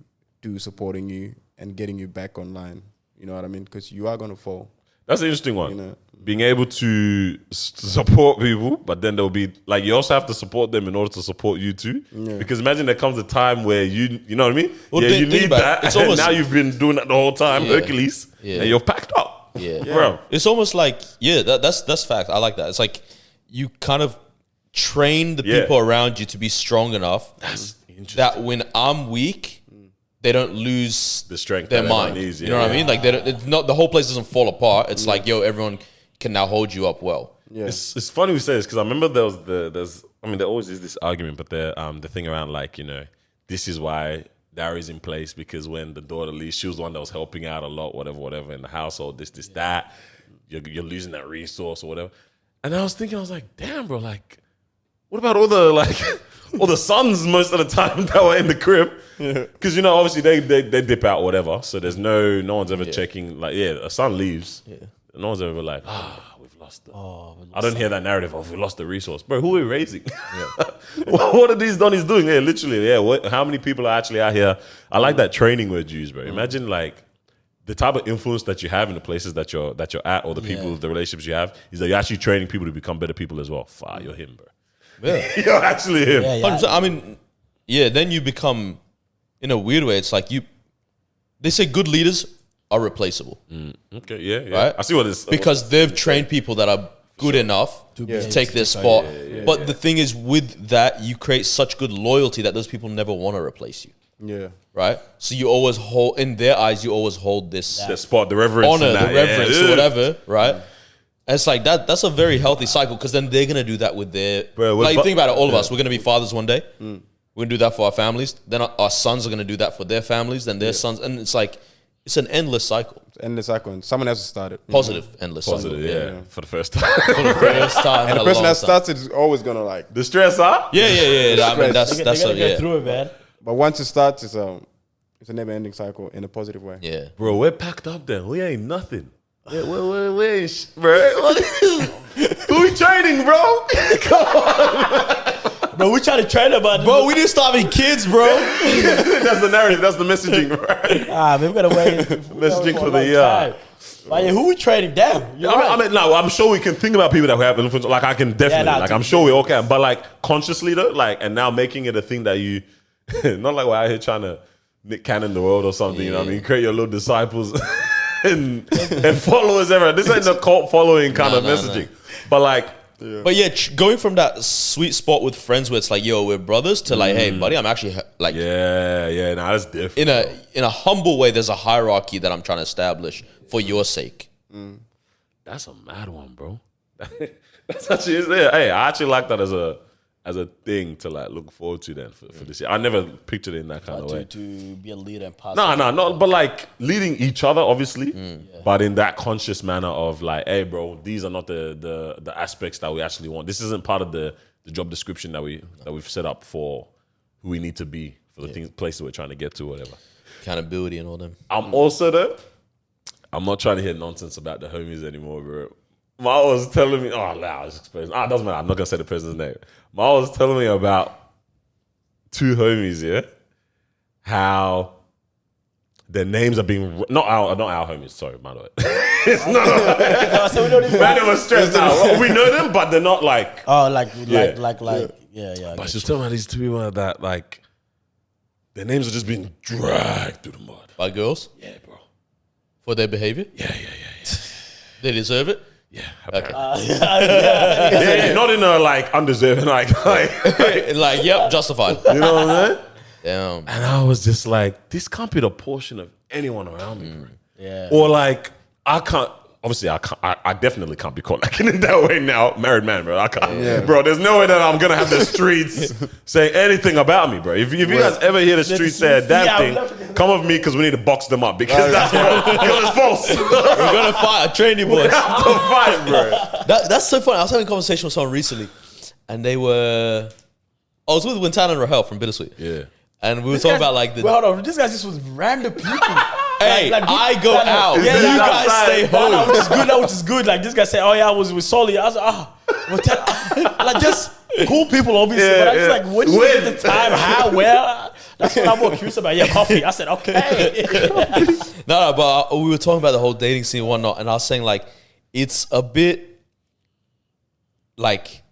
supporting you and getting you back online. You know what I mean? Because you are going to fall. That's an interesting one. You know? Being able to support people, but then there'll be, like, you also have to support them in order to support you too. Yeah. Because imagine there comes a time where you know what I mean? Well, you need that. It's almost, now you've been doing that the whole time, Hercules, and you're packed up. Yeah. Bro. It's almost like, that's fact. I like that. It's like you kind of train the people around you to be strong enough that when I'm weak, they don't lose the strength, their mind. Needs, you know what I mean? Like it's not, the whole place doesn't fall apart. It's like, yo, everyone can now hold you up well. Yeah. It's funny we say this because I remember there always is this argument, but the thing around, like, you know, this is why Dari's in place, because when the daughter leaves, she was the one that was helping out a lot, whatever in the household, this, that. You're losing that resource or whatever. And I was like, damn, bro, like, what about all the sons most of the time that were in the crib? Because, you know, obviously they dip out or whatever. So there's no one's ever checking, like, a son leaves. Yeah. No one's ever like, we've lost it. I don't hear that narrative of we lost the resource. Bro, who are we raising? What are these donnies doing? Yeah, literally, how many people are actually out here? I like that training word you use, bro. Imagine, like, the type of influence that you have in the places that you're at, or the people, the relationships you have, is that you're actually training people to become better people as well. You're him, bro. Yeah. You're actually him. Yeah. I mean, then you become, in a weird way, it's like they say good leaders are replaceable. Okay, yeah. Right? I see what it's... Because they've trained people that are good enough to take their spot. But the thing is, with that, you create such good loyalty that those people never want to replace you. Yeah. Right? So you always hold, in their eyes, you always hold this... The spot, the reverence. Honor, the reverence, or whatever, right? And it's like, that's a very healthy cycle, because then they're going to do that with their... Like, think about it, all of us, we're going to be fathers one day. We're going to do that for our families. Then our sons are going to do that for their families, then their sons. And it's like, it's an endless cycle. It's an endless cycle. And someone has to start it. Positive, endless cycle. Yeah. For the first time. For the first time. And the person that starts it is always going to, like... The stress, huh? Yeah. I mean, that's go through it, man. But once it starts, it's a never-ending cycle in a positive way. Yeah. Bro, we're packed up then. We ain't nothing. We ain't bro. Who we training, bro? Come on. Bro, we trying to train about Bro, we didn't start having kids, bro. That's the narrative. That's the messaging, right? We've got to wait. Messaging for the year. But who we trading? Damn. I mean, no, I'm sure we can think about people that we have influence. Like, I can definitely, I'm sure we all can. But, like, consciously, though, like, and now making it a thing that you, not like we're out here trying to Nick Cannon the world or something, you know what I mean? Create your little disciples and followers ever. This ain't a cult following kind of messaging. But, like, but yeah, going from that sweet spot with friends where it's like, yo, we're brothers, to like, hey, buddy, I'm actually like, that's different. In a humble way, there's a hierarchy that I'm trying to establish for your sake. That's a mad one, bro. That's actually there. Hey, I actually like that as a thing to like look forward to then for this year. I never pictured it in that kind of way. To be a leader and pass. No, but like leading each other, obviously, but in that conscious manner of like, hey, bro, these are not the aspects that we actually want. This isn't part of the job description that we've set up for who we need to be for the place that we're trying to get to, whatever. Accountability and all them. I'm also though, I'm not trying to hear nonsense about the homies anymore, bro. Ma was telling me, it doesn't matter. I'm not gonna say the person's name. Ma was telling me about two homies, how their names are being not our homies. Sorry, man. Man, they were stressed out. We know them, but they're not like. Oh, yeah. But she was telling me these two people that like their names are just being dragged through the mud By girls? Yeah, bro. For their behavior? Yeah. They deserve it? Yeah. Okay. Yeah, not in a like undeserving like Like, yep, justified. you know what I'm saying? Damn. And I was just like, this can't be the portion of anyone around me, bro. Yeah. Or like, I can't. Obviously, I can't. I definitely can't be caught like in that way now. Married man, bro. I can't, bro. There's no way that I'm gonna have the streets say anything about me, bro. If you guys ever hear the streets say a damn thing, come with me because we need to box them up because that's because it's false. We're gonna fight. I train you, boys. have to fight, bro. That's so funny. I was having a conversation with someone recently, and I was with Wintana and Rahel from Bittersweet. Yeah. And we were talking about like the. Well, hold on, this guy just was random people. Hey, I go out. Yeah, You yeah, guys outside. stay home. No, which is good. Which is good. Like this guy said, "Oh yeah, I was with Solly." I was like, like just cool people, obviously. Yeah, but I was yeah. like, when you get the time, how, where? That's what I'm more curious about. Yeah, coffee. I said, okay. No, but we were talking about the whole dating scene and whatnot, and I was saying like it's a bit like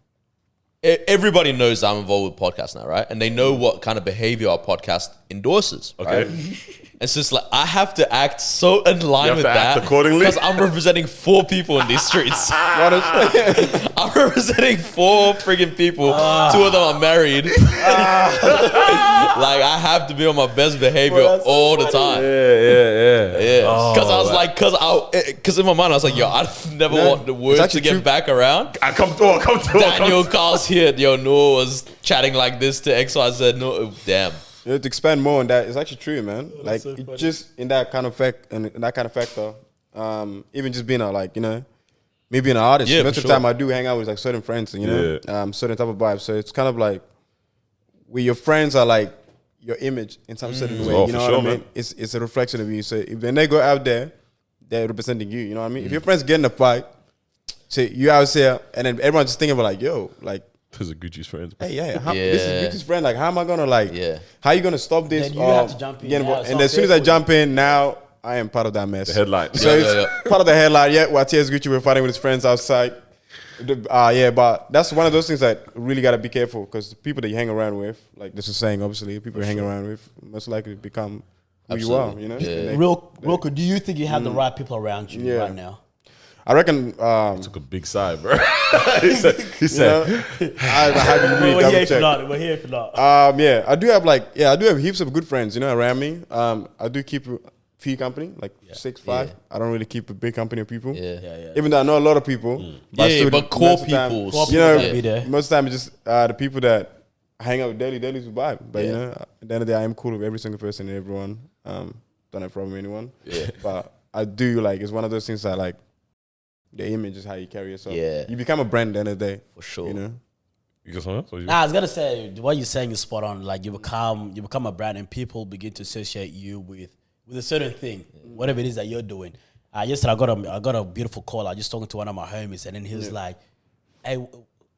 everybody knows I'm involved with podcasts now, right? And they know what kind of behavior our podcast endorses. Okay. Right? It's just like I have to act so in line with to act that accordingly? because I'm representing 4 people in these streets. I'm representing 4 friggin' people. 2 of them are married. Like I have to be on my best behavior all the time. Yeah. Because I was like, because in my mind I was like, yo, I never want the word to actually get true. back around. I come to Daniel Carl's here. Yo, Noah was chatting like this to XYZ. No, damn. You know, to expand more on that, it's actually true, man. Like so funny. just in that kind of fact and in that kind of factor, even just being a like, you know, me being an artist, Yeah, most for of the sure. time I do hang out with like certain friends, and you know, certain type of vibes. So it's kind of like where your friends are like your image in some certain way. Oh, You know for what sure, I mean? man. It's a reflection of you. So if when they go out there, they're representing you. You know what I mean? If your friends get in a fight, say you out there, and then everyone's just thinking about like, yo, like. This is Gucci's friends. Hey, this is Gucci's friend. Like, how am I gonna like? Yeah. How you gonna stop this? Then you have to jump in. get Yeah, involved? it's And not as soon as fair I for jump in, now I am part of that mess. The headline. So Yeah, it's yeah, part of the headline. Yeah, YTS Gucciboi fighting with his friends outside. Yeah, but that's one of those things that really gotta be careful because the people that you hang around with, like this is saying, obviously, people you hang around with most likely become who you are. You know. Yeah. And they- Real quick, do you think you have the right people around you Yeah. right now? I reckon. Took a big side, bro. he said, I had to really We're double here if check. not. We're here if not. Yeah, I do have heaps of good friends, you know, around me. I do keep a few company, like 6, 5. Yeah. I don't really keep a big company of people. Yeah. Even though I know a lot of people. Yeah, but core most of the time, people. Core you people know, gotta be there. most of the time it's just the people that hang out with dailies with vibe. But you Yeah. know, at the end of the day, I am cool with every single person and everyone. Don't have a problem with anyone. Yeah. But I do like it's one of those things that like the image is how you carry yourself. Yeah. You become a brand at the end of the day. For sure. You know? You got something else? Or you- Nah, I was gonna say what you're saying is spot on. Like you become a brand, and people begin to associate you with a certain thing, whatever it is that you're doing. Yesterday I got a beautiful call. I was just talking to one of my homies, and then he was like, "Hey,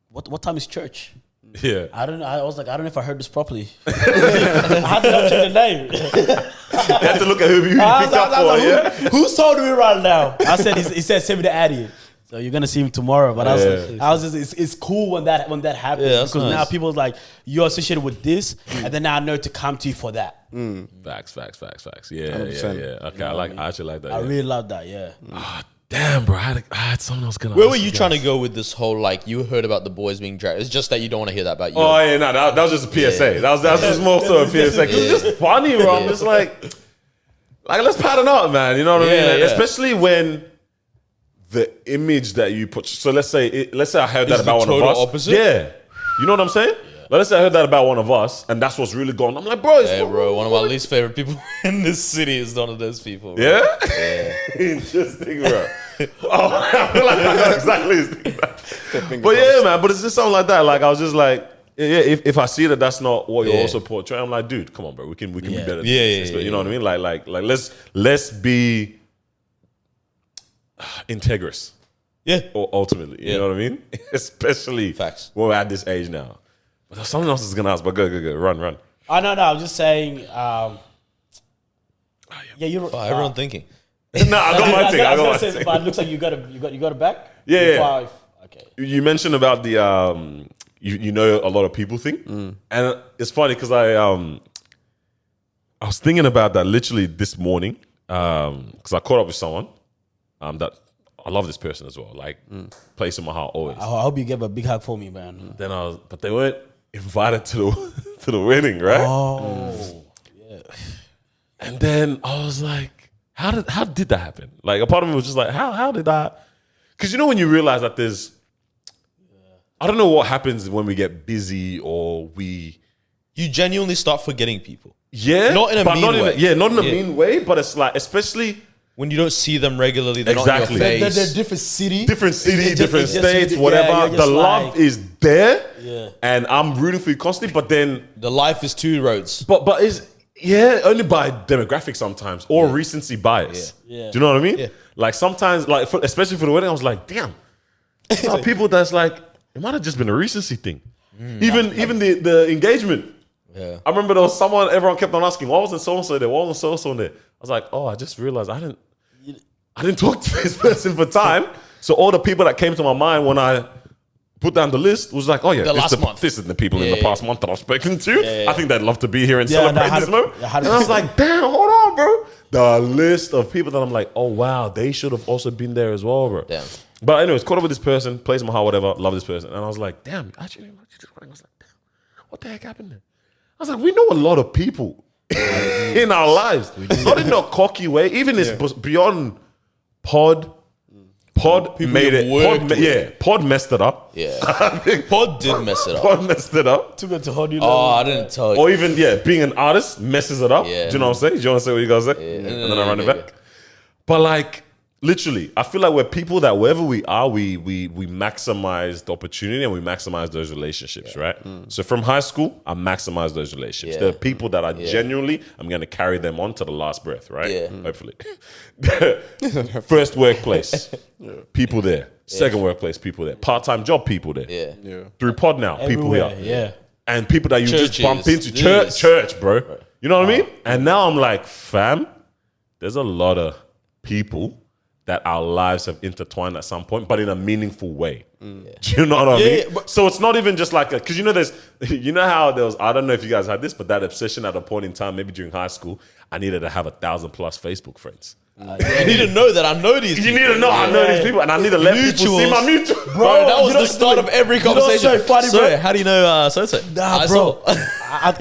what time is church?" Yeah. I don't know. I was like, I don't know if I heard this properly. I had to double check the name. You have to look at who you I was picked up like, for, yeah? Who's told me right now? I said he said send me the addy. So you're gonna see him tomorrow. But I was just it's cool when that happens Yeah, that's because now nice. people's like you're associated with this, and then now I know to come to you for that. Facts. Yeah. 100%. Okay, I actually like that. I yeah. really love that. Yeah. Damn, bro. I had someone else gonna. Where ask were you guys. trying to go with this whole like you heard about the boys being dragged? It's just that you don't want to hear that about you. Oh yeah, no, that was just a PSA. Yeah. That was just more so a PSA. 'Cause it's just funny, bro. I'm just like let's pattern up, man. You know what I mean? Yeah, Like, yeah. especially when the image that you put. So let's say I heard that Is the about one of total us. opposite? Yeah, you know what I'm saying? Like, let's say I heard that about one of us, and that's what's really going on. I'm like, bro, it's Hey, bro, one of my least favorite people in this city is one of those people. Bro. Yeah? Interesting, bro. Oh, I feel like I know exactly his thing. But yeah, man, but it's just something like that. Like, I was just like, yeah, if I see that that's not what you're Yeah. also portraying, I'm like, dude, come on, bro. We can be Yeah. better than Yeah, this. yeah, You know what I mean? Like let's be integrous. Yeah. Ultimately. You Yeah. know what I mean? Especially Facts. when we're at this age now. But something else is gonna ask, but go. Run. Oh no, I'm just saying. Yeah, you're. Oh, everyone thinking. No, I got my thing. I got my say, thing. but it looks like you got it back. Yeah, yeah. Before okay. You mentioned about the you know a lot of people thing, and it's funny because I was thinking about that literally this morning because I caught up with someone that I love this person as well. Like, place in my heart always. I hope you give a big hug for me, man. Then but they weren't invited to the to the wedding, right? Oh, yeah. And then I was like, how did that happen? Like, a part of me was just like, how did that? Because you know when you realize that there's, I don't know what happens when we get busy or You genuinely start forgetting people. Yeah, Not in a mean way. Not in a mean way, but it's like, especially When you don't see them regularly, they're Exactly. not in your face. They're different city, different It's states, just- whatever. yeah, you're The just love like- is there, Yeah. and I'm rooting for you constantly. But then, The life is two roads. but is only by demographics sometimes or recency bias. Yeah. Do you know what I mean? Yeah. Like sometimes, like especially for the wedding, I was like, damn, there are people that's like, it might have just been a recency thing. Even the engagement. Yeah. I remember there was someone, everyone kept on asking, why wasn't so-and-so there? Why wasn't so-and-so there? I was like, oh, I just realized I didn't talk to this person for time. So all the people that came to my mind when I put down the list was like, oh yeah, this is the people in the past month that I've spoken to. I think they'd love to be here and celebrate this moment. And I was like, damn, hold on, bro. The list of people that I'm like, oh wow, they should have also been there as well, bro. Damn. But anyways, caught up with this person, place in my heart, whatever, love this person. And I was like, damn, actually, I was like, damn, what the heck happened there? I was like, we know a lot of people in our lives. Not in a cocky way. Even it's beyond Pod. Pod made it. Pod messed it up. Yeah. Pod did mess it up. Pod messed it up. Too good to hold you. Oh, I didn't tell you. Or even, being an artist messes it up. Yeah. Do you know what I'm saying? Do you want to say what you guys say? Yeah. And then I run it back. But like, literally, I feel like we're people that wherever we are, we maximize the opportunity and we maximize those relationships, right? So from high school, I maximize those relationships. Yeah. There are people that I genuinely, I'm going to carry them on to the last breath, right? Yeah. Hopefully. First workplace, people there. Second workplace, people there. Part-time job, people there. Yeah. Through Pod now, people Everywhere, here. yeah. And people that you just Churches. bump into. Yes. Church, bro. You know what I mean? And now I'm like, fam, there's a lot of people that our lives have intertwined at some point, but in a meaningful way. Do you know what I mean? but- So it's not even just like, because you know how there was, I don't know if you guys had this, but that obsession at a point in time, maybe during high school, I needed to have 1,000+ Facebook friends. You need to know that I know these people. You need to know I know these people, and I need to let people see my mutual. Bro, that was the start of every conversation. so funny, bro. So, how do you know so-so? Nah, bro. I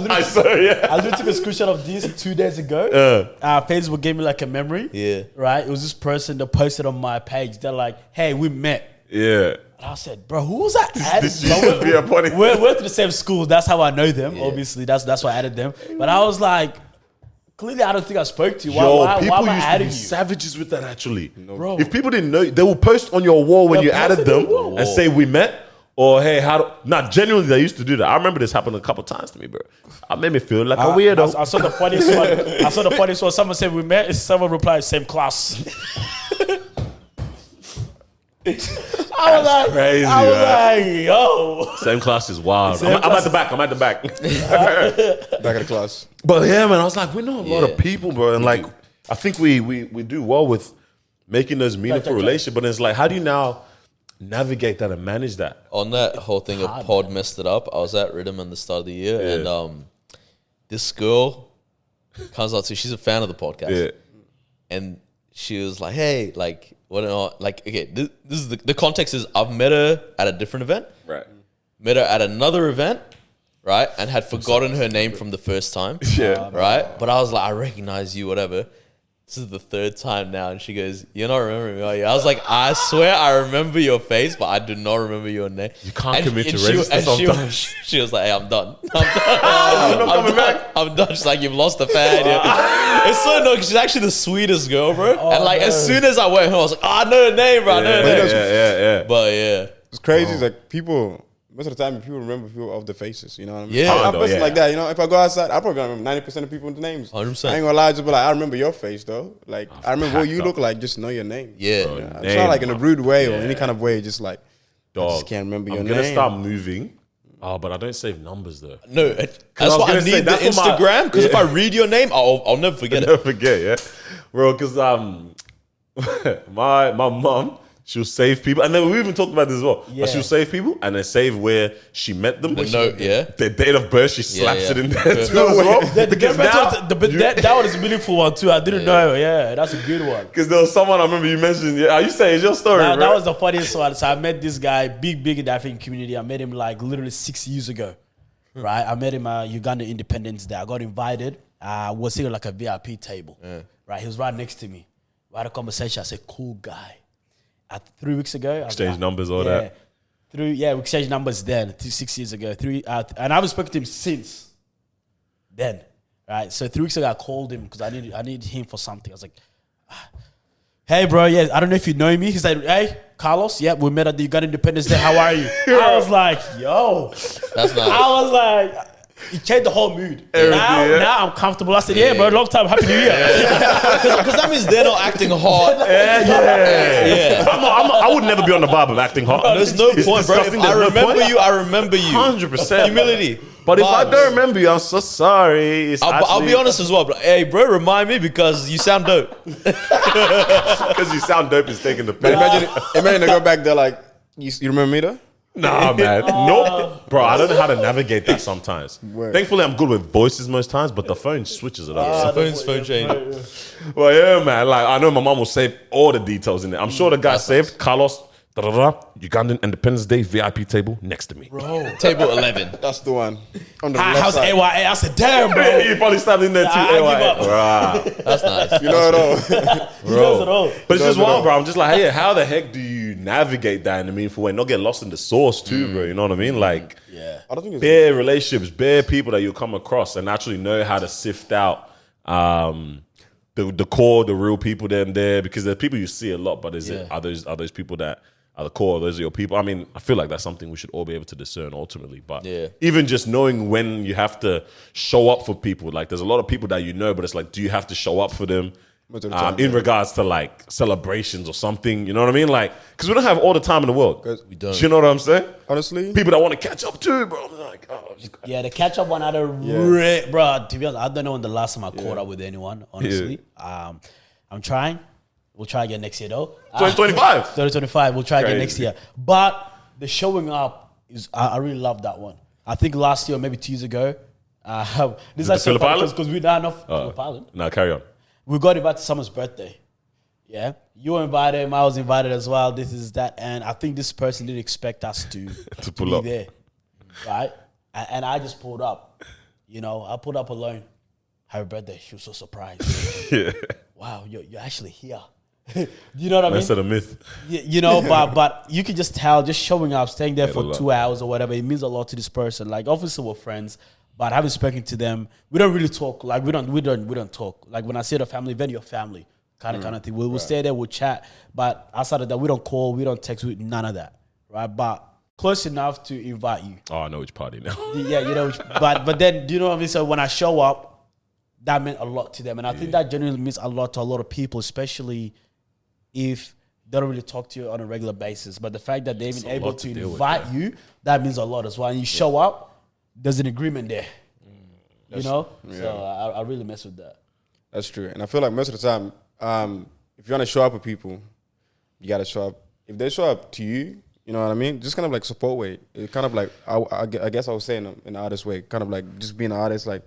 I saw, yeah. literally took a screenshot of this 2 days ago. Facebook gave me like a memory. Yeah. Right? It was this person that posted on my page. They're like, hey, we met. Yeah. And I said, bro, who was that? Added? This used to be a funny. We're to the same school. That's how I know them. Obviously, that's why I added them. But I was like, clearly, I don't think I spoke to you. Why People am I used to adding be you? savages with that, actually. Bro. If people didn't know, they will post on your wall when Yeah, you post added it them on your wall. and say, we met. Or, hey, genuinely, they used to do that. I remember this happened a couple times to me, bro. It made me feel like a weirdo. I saw the funniest one. I saw the funniest one. Someone said we met. Someone replied, same class. I was like, crazy, I was right? like, yo. Same class is wild. I'm at the back. Back of the class. But yeah, man, I was like, we know a lot Yeah. of people, bro. And like, I think we do well with making those meaningful relationships. But it's like, how do you now navigate that and manage that? On that whole thing of Pod messed it up, I was at Rhythm in the start of the year, and this girl comes out to, she's a fan of the podcast. Yeah. And she was like, hey, like, what not? Like, okay, this is the context is I've met her at a different event, Right. met her at another event, right, and had forgotten her name from the first time. Yeah. Right? But I was like, I recognize you, whatever. This is the third time now. And she goes, you're not remembering me, are you? I was like, I swear I remember your face, but I do not remember your name. You can't And- commit and to she- register and she- sometimes. She was like, hey, I'm done. I'm done. I'm done. She's like, you've lost a fan. Yeah. It's so annoying because she's actually the sweetest girl, bro. and like, as soon as I went home, I was like, oh, I know her name, bro. I know her name. Yeah. But yeah. It's crazy. It's like people, most of the time, people remember people of the faces. You know what I mean? Yeah. I'm a Oh, person yeah. like that. You know, if I go outside, I probably don't remember 90% of people's names. 100%. I ain't gonna lie, just be like, I remember your face though. Like, I remember what you packed look like. Just know your name. Yeah. Bro, It's name, not like in a man. rude way or Yeah. any kind of way. Just like, I Dog. just can't remember your I'm name. gonna start moving. Oh, but I don't save numbers though. No, that's I was why I gonna say, need the that's what my- Instagram, because if I read your name, I'll never forget it. Never forget, yeah, bro. Because my mom, She'll save people, and then we even talked about this as well. Yeah. But she'll save people, and then save where she met them. The note, yeah. Their date of birth, she slaps yeah. it in there too as well. Because now, that one is a meaningful one too. I didn't know. Yeah, that's a good one. because there was someone I remember you mentioned. Yeah, you say it's your story, That bro. was the funniest one. So I met this guy, big in the African community. I met him like literally 6 years ago, right? I met him at Uganda Independence Day. I got invited. Was sitting like a VIP table, right? He was right next to me. We had a conversation. I said, "Cool guy." 3 weeks ago, I was Exchange like, numbers, all that. we exchanged numbers then, 6 years ago. And I haven't spoken to him since then, right? So 3 weeks ago, I called him because I needed him for something. I was like, "Hey, bro, yeah, I don't know if you know me." He said, "Hey, Carlos, yeah, we met at the Uganda Independence Day. How are you?" I was like, "Yo," That's nice. I was like. He changed the whole mood. Everything, Now I'm comfortable. I said, "Yeah, bro, long time, happy New Year." Because that means they're not acting hot. Yeah. I would never be on the vibe of acting hot. There's no It's point, bro. If disgusting, I there's no remember point. you, I remember you. 100%. Humility. But if I Vibes. don't remember you, I'm so sorry. I'll be honest as well. But hey, bro, remind me because you sound dope. because you sound dope is taking the But piss. imagine I go back there like, you remember me though? Nah, man. Nope. Bro, I don't know how to navigate that sometimes. Word. Thankfully, I'm good with voices most times, but the phone switches it up. Phone change. Well, yeah, man. Like, I know my mom will save all the details in there. I'm sure the guy saved Carlos, Ugandan Independence Day VIP table next to me. Table 11. That's the one. On the left How's side. AYA? I said, "Damn, bro." You probably stabbed in there too. I give up. Right. That's nice. You know it all. He knows it all. But it's just Does it wild, all. bro. I'm just like, hey, how the heck do you navigate that in the meaningful way? Not get lost in the source too, bro. You know what I mean? Like, I don't think it's bare relationships, bare people that you come across and actually know how to sift out the core, the real people there. Because there's people you see a lot, but are those people that are the core? Those are your people. I mean, I feel like that's something we should all be able to discern ultimately. But even just knowing when you have to show up for people, like there's a lot of people that you know, but it's like, do you have to show up for them? Most of the time, In regards to like celebrations or something, you know what I mean? Like, because we don't have all the time in the world. We don't. Do you know what I'm saying? honestly. People that want to catch up too, bro. I'm like, oh, Yeah, the catch up one, bro. To be honest, I don't know when the last time I caught up with anyone. Honestly, I'm trying. We'll try again next year though. 2025. 2025. We'll try again Crazy. next year. But the showing up is I really love that one. I think last year, or maybe 2 years ago. This it is the Phillip Island? because we not enough Phillip Island. No, carry on. We got invited to someone's birthday. Yeah, you were invited. I was invited as well. This is that, and I think this person didn't expect us to pull be up. there, right? And I just pulled up. You know, I pulled up alone. Happy birthday! She was so surprised. Yeah. Wow, you're actually here. You know what I mean? That's a myth. You know, but you can just tell, just showing up, staying there a for lot. 2 hours or whatever, it means a lot to this person. Like, obviously we're friends, but I haven't spoken to them. We don't really talk. Like, we don't talk. Like, when I say the family event, your family kind of thing. We'll stay there, we'll chat, but outside of that, we don't call, we don't text, none of that, right? But close enough to invite you. Oh, I know which party now. Yeah, you know, but then, do you know what I mean? So when I show up, that meant a lot to them. And I think that genuinely means a lot to a lot of people, especially if they don't really talk to you on a regular basis. But the fact that they're even able lot to to deal with, invite you, that means a lot as well. And you show up, there's an agreement there. You know? So I really mess with that. That's true. And I feel like most of the time, if you want to show up with people, you got to show up. If they show up to you, you know what I mean? Just kind of like support way. It kind of like, I guess I was saying in an artist way, kind of like just being an artist. Like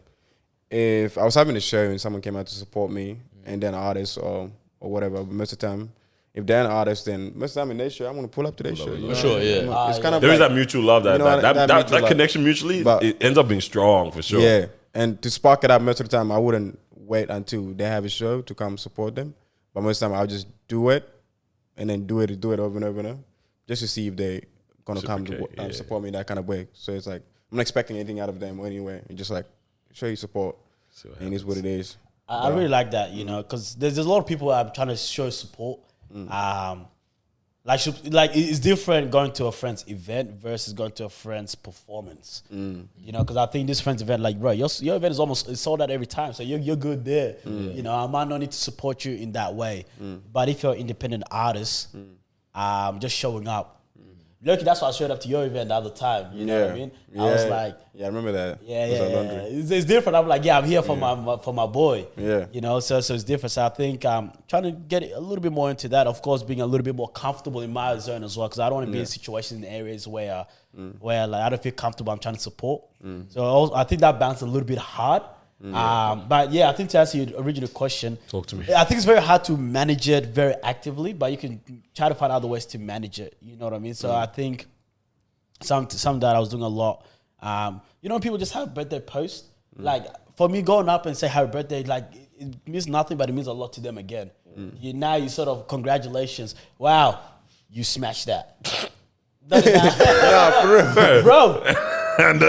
if I was having a show and someone came out to support me and then an artist or whatever, but most of the time, if they're an artist, then most of the time in their show, I'm going to pull up to their show. You know sure, what I mean? yeah. It's kind of There is like, that mutual love, that You know, that mutual that love. connection mutually, But- it ends up being strong for sure. yeah. And to spark it up most of the time, I wouldn't wait until they have a show to come support them. But most of the time, I'll just do it and then do it over and over and over just to see if they're going to come to Reciprocate, yeah. support me that kind of way. So it's like, I'm not expecting anything out of them anyway. It's just like, show you support. So And it's what it is. I really like that, you know, because there's a lot of people that are trying to show support. Like it's different going to a friend's event versus going to a friend's performance. You know, because I think this friend's event, like, bro, your event is almost sold out every time, so you're good there. You know, I might not need to support you in that way, but if you're an independent artist, just showing up. Look, that's why I showed up to your event the other time. You know what I mean? I was like, I remember that. yeah. It's different. I'm like, yeah, I'm here for my boy. Yeah. You know, so it's different. So I think trying to get a little bit more into that. Of course, being a little bit more comfortable in my zone as well, because I don't want to be in situations in areas where like I don't feel comfortable. I'm trying to support. So I think that balance is a little bit hard. But yeah, I think to answer your original question, Talk to me. I think it's very hard to manage it very actively, but you can try to find other ways to manage it. You know what I mean? So I think some that I was doing a lot. You know, when people just have a birthday post. Like for me, going up and say happy birthday, like it means nothing, but it means a lot to them again. You sort of congratulations. Wow, you smashed that. Bro. And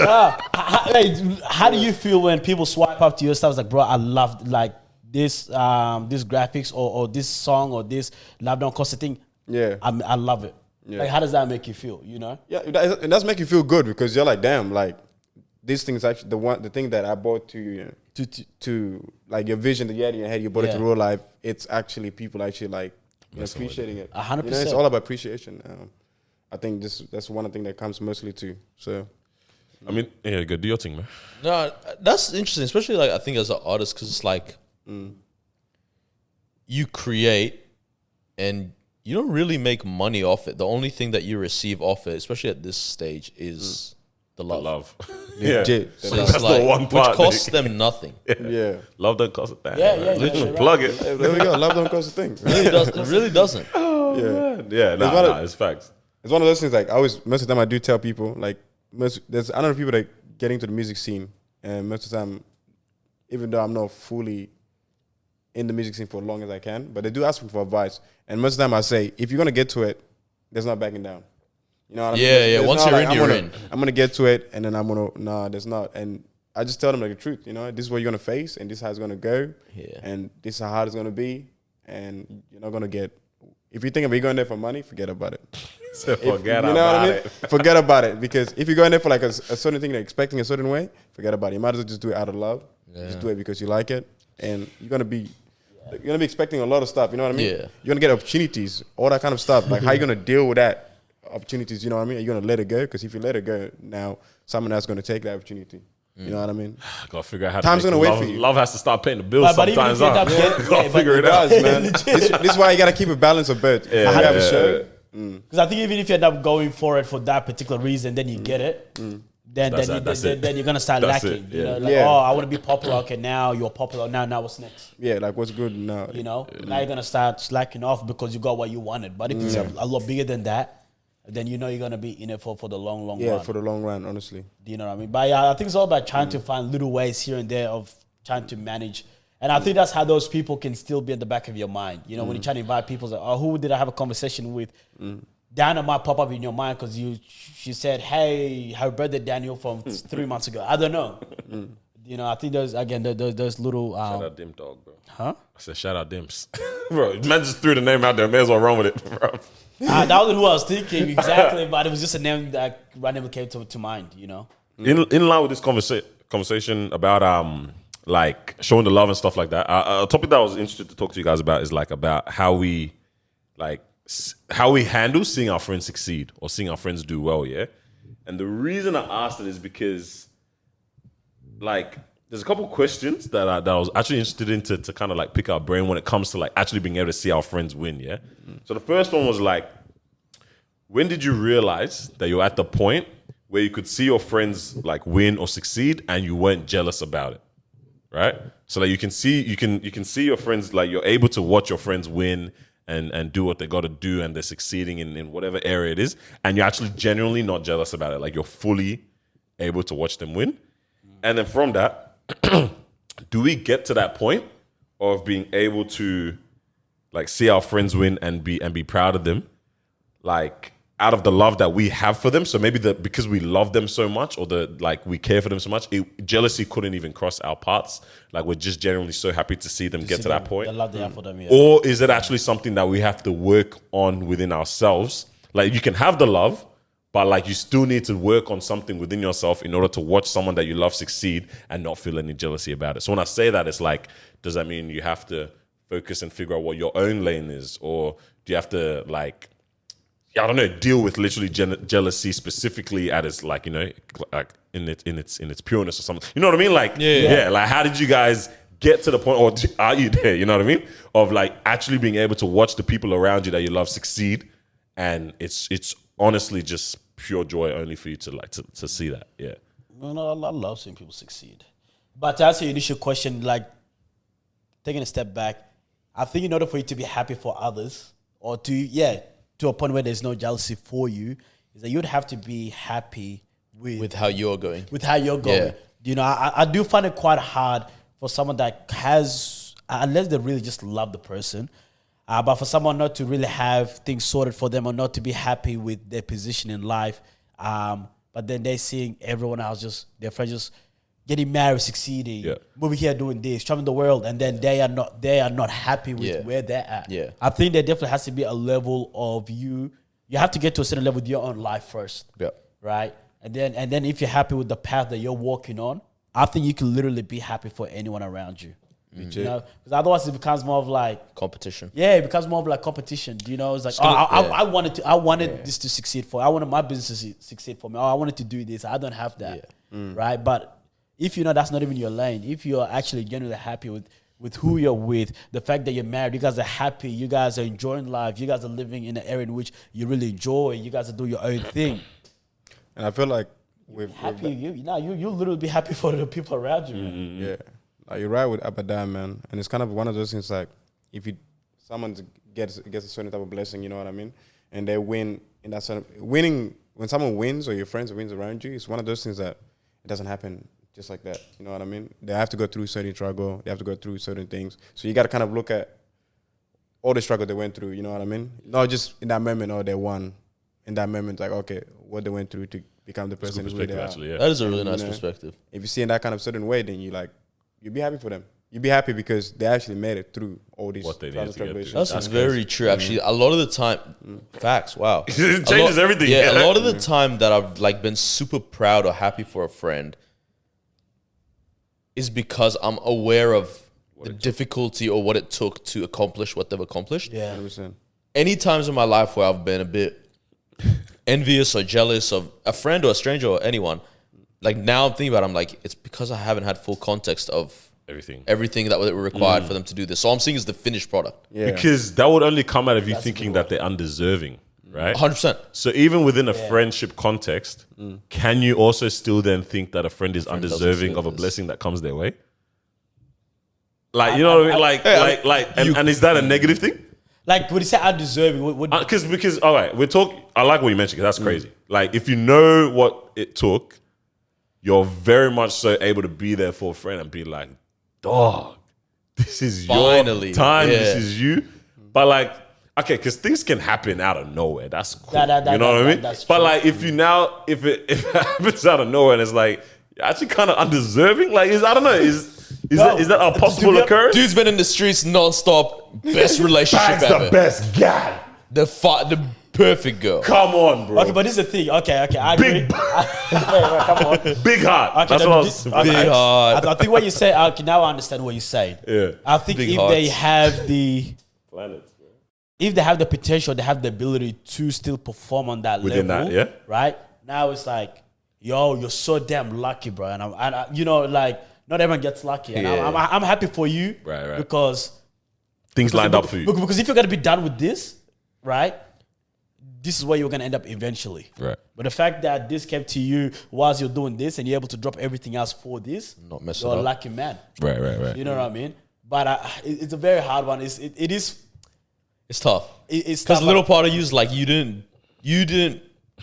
how do you feel when people swipe up to your stuff? It's like, bro, I love like this graphics or this song or this Love Don't Cost a Thing. Yeah, I love it. Yeah. Like, how does that make you feel? You know? Yeah, it does make you feel good because you're like, damn, like this thing is actually the thing that I brought to you to like your vision that you had in your head, you brought it to real life. It's actually people actually like appreciating it. 100%. You know, it's all about appreciation. I think that's one thing that comes mostly too. So. I mean, yeah, go do your thing, man. No, that's interesting, especially like I think as an artist, because it's like you create and you don't really make money off it. The only thing that you receive off it, especially at this stage, is the love. Yeah, Legit. So That's it's like, the one part. which costs them nothing. Yeah. Love don't cost a thing. Yeah. Literally, plug it. There we go. Love don't cost a thing. It really doesn't. Yeah, it's facts. It's one of those things. Like most of the time, I do tell people like there's I don't know people that get into the music scene, and most of the time, even though I'm not fully in the music scene for as long as I can, but they do ask me for advice, and most of the time I say, if you're gonna get to it, there's not backing down. You know what I mean? Yeah. Once you're in, you're in. I'm gonna get to it, and then there's not. And I just tell them like the truth. You know, this is what you're gonna face, and this is how it's gonna go. Yeah. And this is how hard it's gonna be, and you're not gonna get. If you think of going there for money, forget about it. Forget about it. Forget about it, because if you're going there for like a certain thing, like expecting a certain way, forget about it. You might as well just do it out of love. Yeah. Just do it because you like it, and you're gonna be expecting a lot of stuff. You know what I mean? Yeah. You're gonna get opportunities, all that kind of stuff. Like how you gonna deal with that opportunities? You know what I mean? Are you gonna let it go? Because if you let it go, now someone else is gonna take that opportunity. You know what I mean? Gotta figure out how Time's to gonna make wait love. for you. Love has to start paying the bills sometimes. Gotta figure it out, man. This is why you gotta keep a balance of both. Because I think even if you end up going for it for that particular reason, then you get it. Then you're gonna start lacking. You know, like, I want to be popular. Okay, now you're popular. Now what's next? Yeah, like what's good now? You know, now you're gonna start slacking off because you got what you wanted. But if it's a lot bigger than that, then you know you're gonna be in it for the long run. Yeah, for the long run, honestly. Do you know what I mean? But yeah, I think it's all about trying to find little ways here and there of trying to manage. And I think that's how those people can still be in the back of your mind. You know, when you're trying to invite people, like, oh, who did I have a conversation with? Dana might pop up in your mind because she said, hey, happy birthday, Daniel, from 3 months ago. I don't know. You know, I think those little... shout out Dim Dog, bro. Huh? I said shout out Dims. Bro, man just threw the name out there. May as well run with it, bro. That wasn't who I was thinking exactly, but it was just a name that randomly came to mind, you know? In line with this conversation about like showing the love and stuff like that, a topic that I was interested to talk to you guys about is like about how we handle seeing our friends succeed or seeing our friends do well, yeah? And the reason I asked it is because like there's a couple questions that I was actually interested in to kind of like pick our brain when it comes to like actually being able to see our friends win, yeah? So the first one was like, when did you realize that you're at the point where you could see your friends like win or succeed and you weren't jealous about it, right? So like you can see your friends, like you're able to watch your friends win and do what they got to do and they're succeeding in whatever area it is, and you're actually genuinely not jealous about it. Like you're fully able to watch them win. And then from that, do we get to that point of being able to like see our friends win and be proud of them, like out of the love that we have for them? So maybe because we love them so much, or we care for them so much, jealousy couldn't even cross our paths. Like we're just generally so happy to see them get to that point. The love they have for them, yeah. Or is it actually something that we have to work on within ourselves? Like you can have the love, but like you still need to work on something within yourself in order to watch someone that you love succeed and not feel any jealousy about it. So when I say that, it's like, does that mean you have to focus and figure out what your own lane is? Or do you have to like, I don't know, deal with literally jealousy specifically at its like, you know, like in its pureness or something. You know what I mean? Like, yeah. Like, how did you guys get to the point, or are you there? You know what I mean? Of like actually being able to watch the people around you that you love succeed, and it's honestly just pure joy only for you to like to see that. Yeah. No, I love seeing people succeed. But to answer your initial question, like taking a step back, I think in order for you to be happy for others, or to a point where there's no jealousy for you, is that you'd have to be happy with how you're going. With how you're going. Yeah. You know, I do find it quite hard for someone that has, unless they really just love the person, but for someone not to really have things sorted for them or not to be happy with their position in life, but then they're seeing everyone else their friends just getting married, succeeding, moving here, doing this, traveling the world, and then they are not happy with where they're at. Yeah. I think there definitely has to be a level of you have to get to a certain level with your own life first. Yeah. Right? And then if you're happy with the path that you're walking on, I think you can literally be happy for anyone around you. You know, because otherwise it becomes more of like competition. Yeah, it becomes more of like competition. You know, it's like I wanted this to succeed for. I wanted my business to succeed for me. I wanted to do this. I don't have that, right? But if you know that's not even your lane, if you're actually genuinely happy with who you're with, the fact that you're married, you guys are happy, you guys are enjoying life, you guys are living in an area in which you really enjoy, you guys are doing your own thing. And I feel like you'll literally be happy for the people around you. Man. Yeah. Like you're right with up and down, man. And it's kind of one of those things like if someone gets a certain type of blessing, you know what I mean? And they win in that sort of winning, when someone wins or your friends wins around you, it's one of those things that it doesn't happen just like that. You know what I mean? They have to go through certain struggle. They have to go through certain things. So you got to kind of look at all the struggle they went through. You know what I mean? Not just in that moment, or they won. In that moment, like, okay, what they went through to become the person who they are. Actually, yeah. That is a really nice perspective. If you see in that kind of certain way, then you'd be happy for them. You'd be happy because they actually made it through all these tribulations. That's very true, actually. A lot of the time, facts, wow. It changes everything. Yeah, a lot of the time that I've like been super proud or happy for a friend is because I'm aware of the difficulty or what it took to accomplish what they've accomplished. Yeah. 100%. Any times in my life where I've been a bit envious or jealous of a friend or a stranger or anyone, like now I'm thinking about it, I'm like, it's because I haven't had full context of everything that was required for them to do this. So I'm seeing is the finished product. Yeah. Because that would only come out of you thinking that they're undeserving, right? 100%. So even within a friendship context, can you also still then think that a friend is undeserving of a blessing that comes their way? Like, you know what I mean? And is that a negative thing? Like, when you say undeserving, because all right, I like what you mentioned, because that's crazy. Like, if you know what it took, you're very much so able to be there for a friend and be like, dog, this is Finally, your time, yeah. this is you. But like, okay, because things can happen out of nowhere. That's cool. You know what I mean? But like, if it happens out of nowhere and it's like, you're actually kind of undeserving, like, I don't know, is that a possible occurrence? Dude's been in the streets non-stop, best relationship ever. the best guy. The perfect girl. Come on, bro. Okay, but this is the thing. Okay, I agree. Big- come on. Big heart. Okay, That's what I was. Big heart. I think what you say, okay, now I understand what you're saying. Yeah. I think Big if hearts. they have the Planets, bro. if they have the potential, they have the ability to still perform on that Within level. that, yeah. Right? Now it's like, yo, you're so damn lucky, bro. And I you know, like, not everyone gets lucky. And Yeah. I'm happy for you. Right. Because Things lined up for you. Because if you're gonna be done with this, right? This is where you're gonna end up eventually. Right. But the fact that this came to you whilst you're doing this and you're able to drop everything else for this, Not messing you're a up. lucky man. Right. You know what I mean? But it's a very hard one. It is. It's tough. It's Because tough. a little part of you is like, you didn't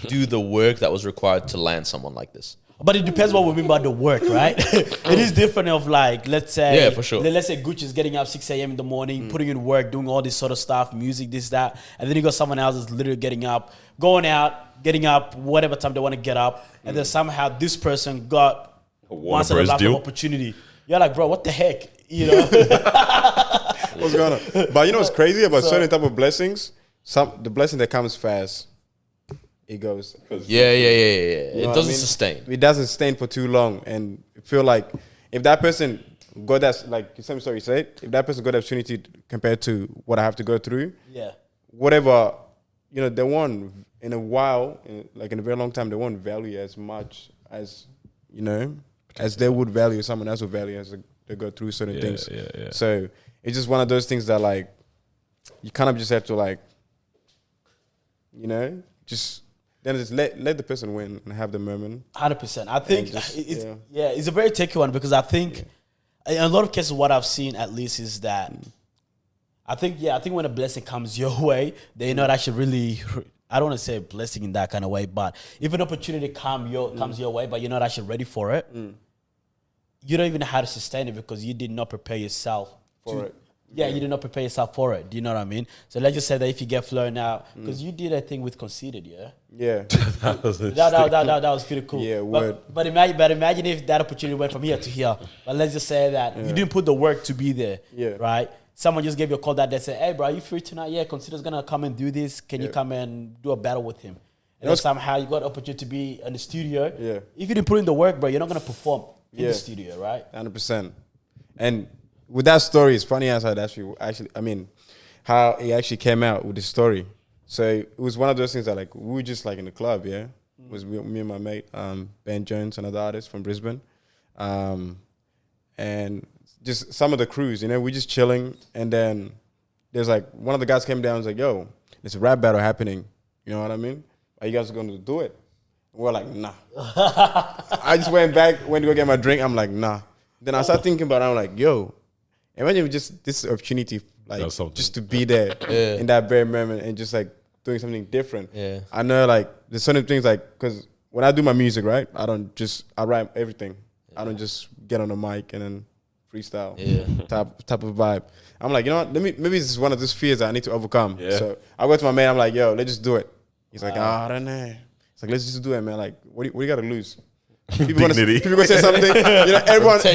do the work that was required to land someone like this. But it depends what we mean by the work, right? It is different of like, let's say, Yeah, for sure. Let's say Gucci is getting up 6 a.m. in the morning, putting in work, doing all this sort of stuff, music, this, that. And then you got someone else that's literally getting up, going out, getting up, whatever time they want to get up. And then somehow this person got once in a Bros lifetime deal. opportunity. You're like, bro, what the heck? You know? What's going on? But you know what's crazy about certain type of blessings? The blessing that comes fast, it goes. Yeah. You know It what I doesn't mean? sustain. It doesn't sustain for too long, and I feel like if that person got that, like the same story you said, if that person got the opportunity compared to what I have to go through, Yeah. whatever you know, they won't in a while, like in a very long time, they won't value as much as, you know, as they would value, someone else would value as they go through certain things. Yeah. So it's just one of those things that like you kind of just have to like, you know, just then just let the person win and have the moment. 100%. I think just, it's a very tricky one because I think in a lot of cases what I've seen at least is that I think when a blessing comes your way, they're not actually really. I don't want to say a blessing in that kind of way, but if an opportunity comes your way, but you're not actually ready for it, you don't even know how to sustain it because you did not prepare yourself For it. Yeah, you did not prepare yourself for it. Do you know what I mean? So let's just say that if you get flown out, because you did a thing with Conceited, yeah? Yeah. That was That was pretty cool. Yeah, word. But imagine if that opportunity went from here to here. But let's just say that you didn't put the work to be there, right? Someone just gave you a call that day and said, hey, bro, are you free tonight? Yeah, Conceited going to come and do this. Can you come and do a battle with him? And then somehow you got the opportunity to be in the studio. Yeah. If you didn't put in the work, bro, you're not going to perform in the studio, right? 100%. And with that story, it's funny as how he actually came out with the story. So it was one of those things that like we were just like in the club, yeah. It was me and my mate, Ben Jones, another artist from Brisbane, and just some of the crews, you know, we just chilling, and then there's like one of the guys came down and was like, "Yo, there's a rap battle happening." You know what I mean? Are you guys going to do it? And we're like, nah. I just went to go get my drink. I'm like, nah. Then I started thinking about it. I'm like, yo, imagine just this opportunity, like just to be there in that very moment and just like doing something different. Yeah. I know like there's certain things like, because when I do my music, right, I write everything. Yeah. I don't just get on the mic and then freestyle type of vibe. I'm like, you know what, maybe this is one of those fears that I need to overcome. Yeah. So I go to my man, I'm like, yo, let's just do it. He's like, I don't know. It's like, let's just do it, man. Like, what do you got to lose? People gonna say something. You know, everyone boo.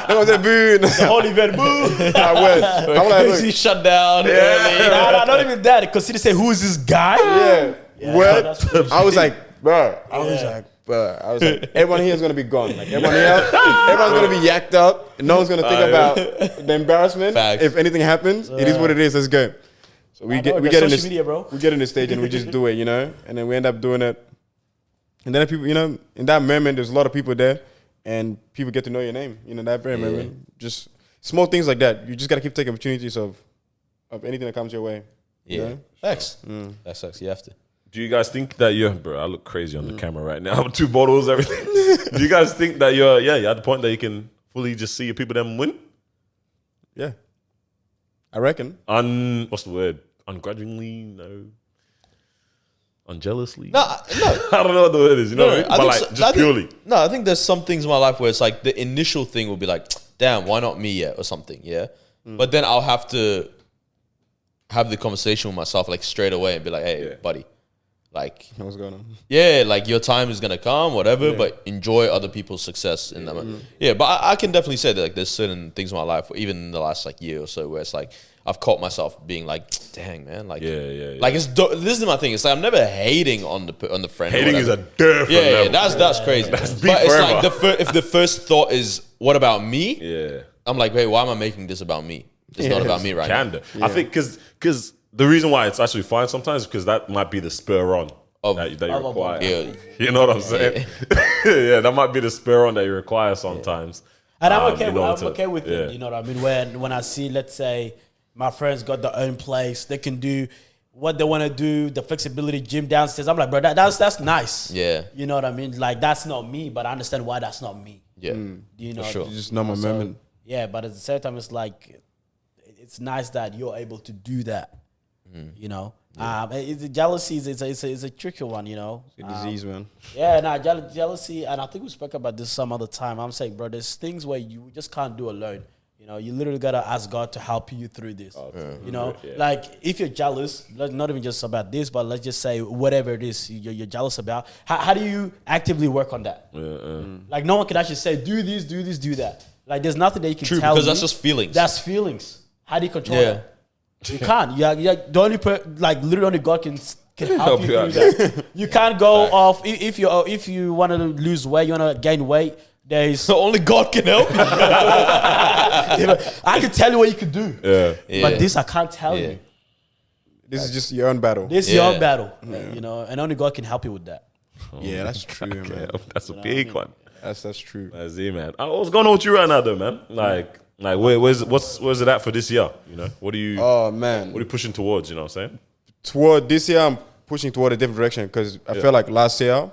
Everyone say boo. The whole event boo. I'm like, crazy shut down early. Not even that. Because he say, who is this guy? What? I was like, bro. I was like, everyone here is gonna be gone. Like everyone's gonna be yacked up. No one's gonna think about the embarrassment. Facts. If anything happens, it is what it is. Let's go. So we get in the stage and we just do it, you know, and then we end up doing it. And then people, you know, in that moment, there's a lot of people there, and people get to know your name. You know, that very moment. Just small things like that. You just gotta keep taking opportunities of anything that comes your way. Yeah, you know? Facts. That sucks. You have to. Do you guys think that bro, I look crazy on the camera right now. 2 bottles, everything. Do you guys think that you're at the point that you can fully just see your people them win? Yeah. I reckon. What's the word? Ungrudgingly? No. Unjealously? No. I don't know what the word is, you know what I mean? But like, just purely. I think there's some things in my life where it's like the initial thing will be like, damn, why not me yet or something, yeah? But then I'll have to have the conversation with myself like straight away and be like, hey, buddy, like, what's going on? Yeah, like your time is gonna come, whatever. But enjoy other people's success in that. Yeah, but I can definitely say that like there's certain things in my life, even in the last like year or so, where it's like I've caught myself being like, dang man, like like it's this is my thing. It's like I'm never hating on the friend. Hating is a different level. That's crazy. But it's like if the first thought is what about me? I'm like, wait, why am I making this about me? It's not about me right now. I think because the reason why it's actually fine sometimes is because that might be the spur on that you require. You know what I'm saying? Yeah, that might be the spur on that you require sometimes. And I'm okay with it. You know what I mean? When I see, let's say, my friends got their own place, they can do what they want to do, the flexibility, gym downstairs. I'm like, bro, that's nice. Yeah. You know what I mean? Like, that's not me, but I understand why that's not me. Yeah. You know, sure. You just know my moment. Yeah, but at the same time, it's like, it's nice that you're able to do that. You know, jealousy is a tricky one. You know, it's a disease, man. Yeah, jealousy, and I think we spoke about this some other time. I'm saying, bro, there's things where you just can't do alone. You know, you literally gotta ask God to help you through this. You know, like if you're jealous, not even just about this, but let's just say whatever it is you're jealous about. How do you actively work on that? Like no one can actually say do this, do that. Like there's nothing that you can tell. Because that's just feelings. That's feelings. How do you control that? You can't. You're the only literally only God can help you through that. You can't go off if you want to lose weight, you want to gain weight. So only God can help you. I can tell you what you could do. But this I can't tell you. This is just your own battle. This is your battle, you know, and only God can help you with that. Yeah, that's true, man. That's a big one. That's true. That's it, man. What's going on with you right now, though, man? Like where's it at for this year? You know, what are you? Oh man, what are you pushing towards? You know what I'm saying? Toward this year, I'm pushing toward a different direction because I feel like last year,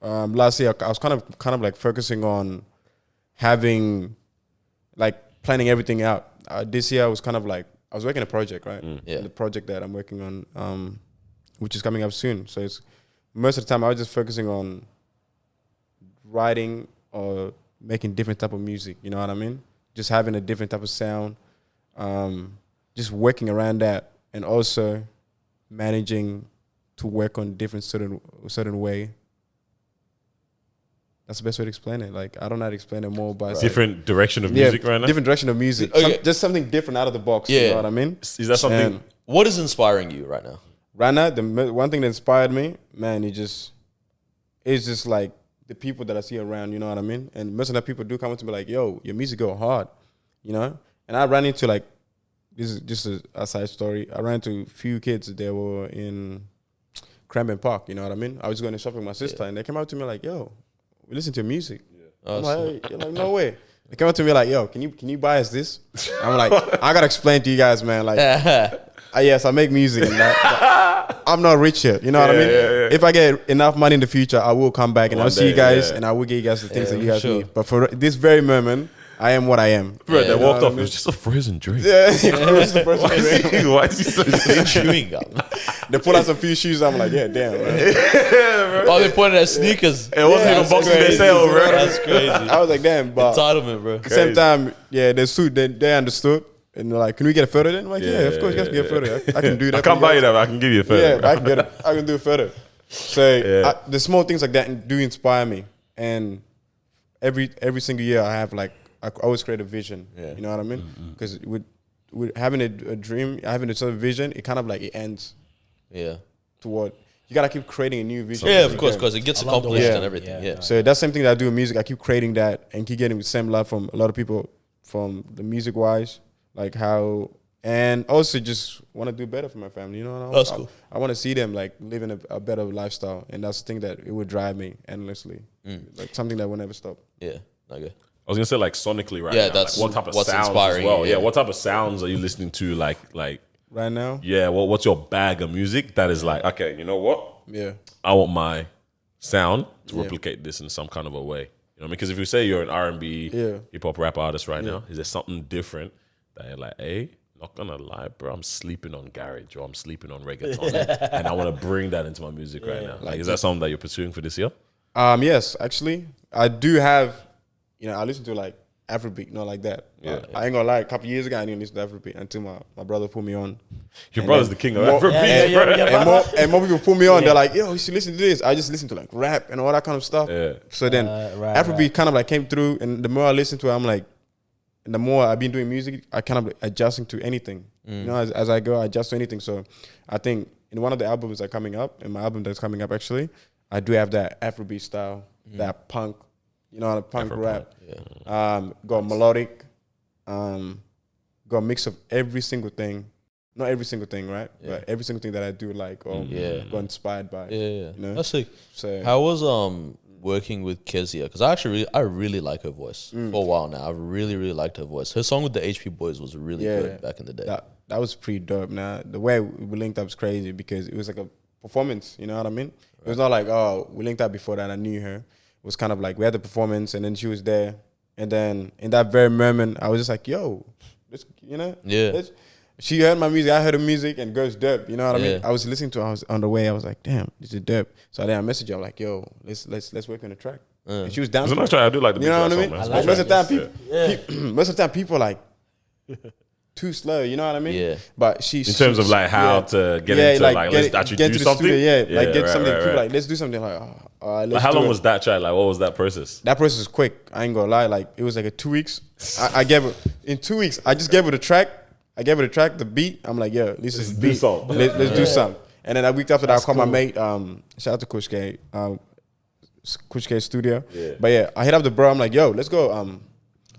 last year I was kind of like focusing on having, like, planning everything out. This year I was kind of like I was working a project, right? The project that I'm working on, which is coming up soon. So it's most of the time I was just focusing on writing or making different type of music. You know what I mean? Just having a different type of sound, just working around that, and also managing to work on different certain way. That's the best way to explain it. Like, I don't know how to explain it more, but different direction of music right now. Different direction of music. Okay. Just something different out of the box. You know what I mean? Is that something? What is inspiring you right now? Right now, the one thing that inspired me, man, it's just like the people that I see around. You know what I mean? And most of the people do come up to me like, "Yo, your music go hard," you know. And I ran into, like, this is just a side story. I ran into a few kids that were in Cranbourne Park. You know what I mean? I was going to shop with my sister, and they came up to me like, "Yo, we listen to your music." I'm like, you're like, no way. They came up to me like, "Yo, can you buy us this?" I'm like, I gotta explain to you guys, man. Like, yes, I make music. But I'm not rich yet. You know what I mean? If I get enough money in the future, I will come back and I'll see you guys, and I will get you guys the things that you guys need. But for this very moment, I am what I am. Bro, they walked off. It was just a frozen drink. Yeah, it's the first drink. Why is he so Chewing gum. They pull out some few shoes. I'm like, yeah, damn, man. Oh, they pointed at sneakers. It wasn't even Boxing Day sale, bro. That's crazy. I was like, damn, but Entitlement, bro. at the same time, they understood. And they're like, "Can we get a photo then?" I'm like, yeah, of course, you guys can get a photo. I can do that. I can't buy you that, but I can give you a photo. Yeah, I can get it. I can do a photo. So the small things like that do inspire me. And every single year I have, like, I always create a vision. You know what I mean? Because with having a dream, having a sort of vision, it kind of like it ends. Yeah. Toward you gotta keep creating a new vision. Yeah, of course, because it gets accomplished and everything. Yeah. So that's the same thing that I do in music. I keep creating that and keep getting the same love from a lot of people, from the music wise, like how, and also just want to do better for my family. You know, That's cool. I want to see them, like, living a better lifestyle, and that's the thing that it would drive me endlessly, like something that will never stop. Yeah. Okay. I was gonna say, like, sonically right Yeah, now. that's like, what type of what's sounds inspiring as well. you, yeah. What type of sounds are you listening to? Like Right now, what's your bag of music that is like, okay, you know what? yeah, I want my sound to replicate this in some kind of a way. You know what I mean? Because if you say you're an R&B, hip hop rap artist right now, is there something different that you're like, hey, not gonna lie, bro, I'm sleeping on garage or I'm sleeping on reggaeton, and I want to bring that into my music right now. Like, is that something that you're pursuing for this year? Yes, actually, I do have. You know, I listen to, like, Afrobeat, not like that. I ain't gonna lie. A couple years ago, I didn't listen to Afrobeat until my brother put me on. Your brother's the king of Afrobeat, bro. And more people pull me on. They're like, "Yo, you should listen to this." I just listen to, like, rap and all that kind of stuff. So then Afrobeat kind of like came through, and the more I listen to it, I'm like, and the more I've been doing music, I kind of like adjusting to anything. You know, as I go, I adjust to anything. So I think in one of the albums that are coming up, in my album that's coming up actually, I do have that Afrobeat style, that punk, you know, the punk rap. Got melodic, got a mix of every single thing. Not every single thing, right? But every single thing that I do like or got inspired by. You know? That's sick. So how was working with Kezia? Because I really like her voice for a while now. I've really liked her voice. Her song with the HP Boys was really good back in the day. That was pretty dope. Now the way we linked up is crazy because it was like a performance. You know what I mean? It was not like, oh, we linked up before that. I knew her. It was kind of like we had the performance and then she was there. And then in that very moment, I was just like, yo, let's, you know? She heard my music, I heard her music, and girl's dope. You know what I mean? I was listening to her, I was on the way, I was like, damn, this is dope. So then I messaged her, I'm like, yo, let's work on the track. And she was down. It's a nice track. I do like the beat. You know what I mean? Like most of the time, people are like too slow. You know what I mean? Yeah. But she, in terms of like how to get into like let's actually do something. Get something. People like let's do something. Like, how long was that track? Like, what was that process? That process was quick. I ain't gonna lie. Like, it was like a 2 weeks. I gave her in 2 weeks. I just gave her the track. I gave her the track, the beat. I'm like, yeah, this is the beat. Let's do something. And then a week after that, I called my mate. Shout out to Coach K. Coach K studio. But yeah, I hit up the bro. I'm like, yo, let's go in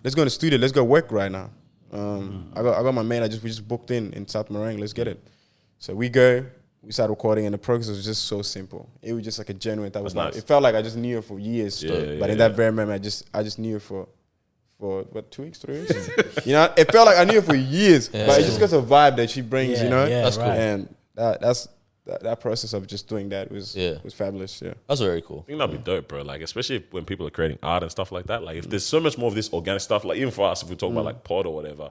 the studio. Let's go work right now. I got my mate. We just booked in South Morang. Let's get it. So we start recording, and the process was just so simple. It was just like a genuine. That was nice. It felt like I just knew her for years. But in that very moment, I just knew her for what, 2 weeks, 3 weeks. You know, it felt like I knew her for years. But it's just because of the vibe that she brings. You know, that's cool. And that process of just doing that was fabulous. Yeah, That's very cool. I think that'd be dope, bro. Like, especially when people are creating art and stuff like that. Like, if there's so much more of this organic stuff, like even for us, if we talk about like pod or whatever.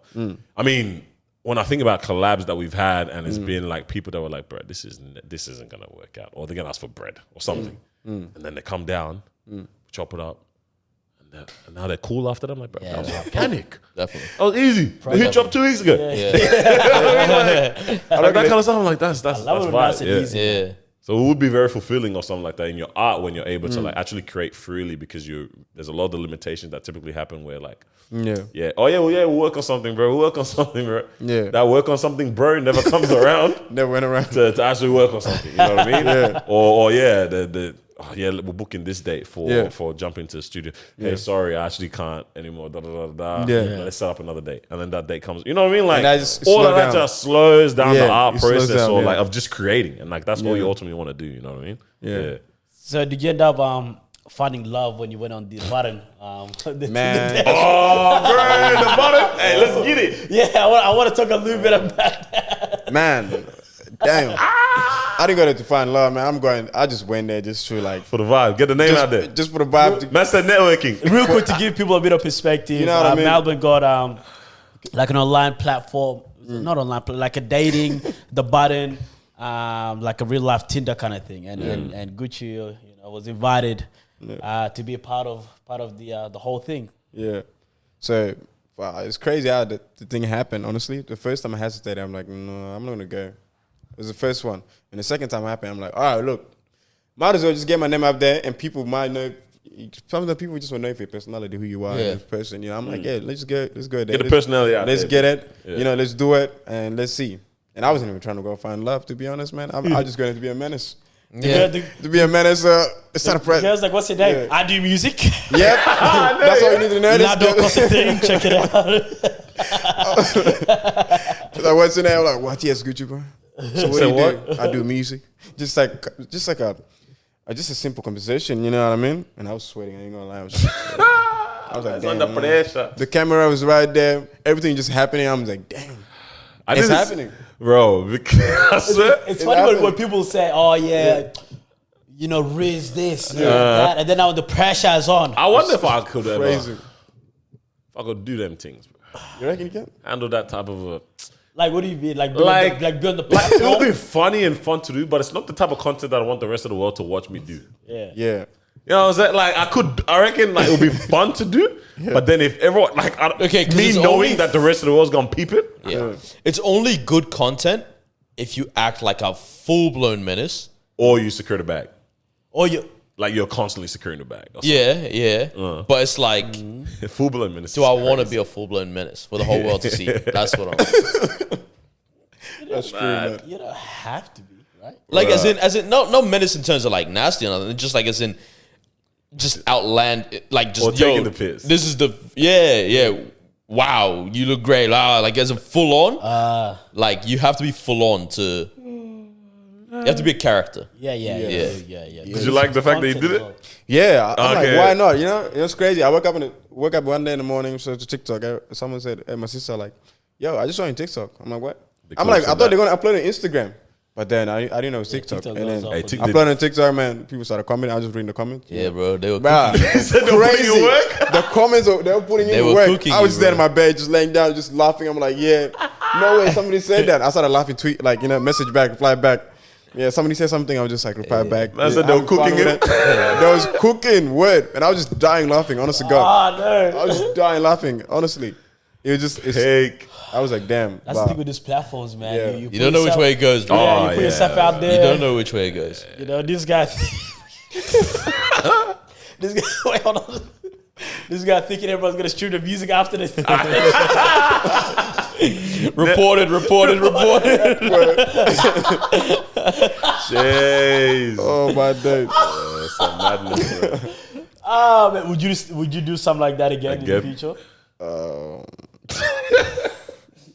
I mean, when I think about collabs that we've had, and it's been like people that were like, bro, this isn't gonna work out, or they're gonna ask for bread or something, and then they come down, chop it up. And now they're cool after them. Like, bro, that was organic. Definitely. That was easy. We hit you up 2 weeks ago. Yeah. I like that kind of stuff. I'm like, that's nice and vibe. easy. Yeah. So it would be very fulfilling or something like that in your art when you're able to like actually create freely, because there's a lot of the limitations that typically happen where like we'll work on something, bro. Yeah. That work on something, bro, never comes around. never went around to actually work on something. You know what I mean? We're booking this date for jumping to the studio. Hey, sorry, I actually can't anymore. Let's set up another date, and then that date comes. You know what I mean? Like all of that just slows down the art process, down, like of just creating, and like that's all you ultimately want to do. You know what I mean? Yeah. So did you end up finding love when you went on the button? Man. Oh, bro, the bottom. Hey, let's get it. Yeah, I want to talk a little bit about that. Man, damn. I didn't go there to find love, man. I just went there just to like For the vibe, get the name out there. just for the vibe. That's the networking. Real quick to give people a bit of perspective. You know what I mean? Melbourne got like an online platform, not online, like a dating, the button, like a real life Tinder kind of thing, and Gucci, was invited to be a part of the whole thing. Yeah. So wow, it's crazy how the thing happened. Honestly, the first time I hesitated, I'm like, no, I'm not gonna go. It was the first one, and the second time it happened, I'm like, all right, look, might as well just get my name up there, and people might know. Some of the people just want to know for your personality, who you are, as a person. I'm like, let's go there. Get the personality out. Let's get it. Yeah. Let's do it, and let's see. And I wasn't even trying to go find love, to be honest, man. I just going to be a menace. Yeah. To be a mene's, it's not a present. Girls like, what's your name? I do music. Yep. That's all you need to know. Now don't cost a thing. Check it out. Like, what's your name? I'm like, YTS Gucciboi. So what do you do? I do music. Just a simple conversation, you know what I mean? And I was sweating, I ain't gonna lie. I was like, damn, under pressure. The camera was right there. Everything just happening. I was like, damn. It's happening. Bro, It's funny when people say, oh, Riz this, that. And then now the pressure is on. I wonder if I could ever. Crazy. If I could do them things, bro. You reckon you can? Handle that type of a. Like, what do you mean? Like be on the It platform? would be funny and fun to do, but it's not the type of content that I want the rest of the world to watch me do. Yeah. Yeah. You know what I'm saying? Like, I reckon like it would be fun to do, but then if everyone, like, me knowing that the rest of the world's gonna peep it. Yeah. It's only good content if you act like a full-blown menace. Or you secure the bag. Or you... Like, you're constantly securing the bag. Yeah. But it's like... Full-blown menace. Do I want to be a full-blown menace for the whole world to see? That's what I'm... That's true, man. You don't have to be, right? Like, as in, not menace in terms of, like, nasty or nothing. Just, like, as in... Just outland... Like, just, or taking the piss. This is the... Yeah. Wow, you look great. Like, as a full-on... like, you have to be full-on to... You have to be a character. Yeah. Did you like the fact that he did it? Yeah, I'm like, why not? You know, it was crazy. I woke up one day in the morning, so to TikTok. Someone said, my sister, like, yo, I just saw you on TikTok. I'm like, what? I'm like, I thought they're gonna upload it on Instagram. But then I didn't know it was TikTok. And then I uploaded on TikTok, man. People started commenting. I was just reading the comments. Yeah, bro. They were Crazy. The comments, they were putting in work. I was there in my bed, just laying down, just laughing. I'm like, yeah, no way. Somebody said that. I started laughing, message back, reply back. Yeah, somebody said something. I was just like, reply back. I said they were cooking it. They was cooking, word. And I was just dying laughing, honest to God. No. I was just dying laughing, honestly. It was just, Cake. I was like, damn. That's the thing with these platforms, man. Yeah. You don't know which way it goes, bro. Yeah, you put yourself out there. You don't know which way it goes. You know, this guy... Wait, hold on. This guy thinking everyone's going to stream the music after this. Reported. Jeez. Oh, my day. Some madness, bro. Man, would you do something like that again in the future?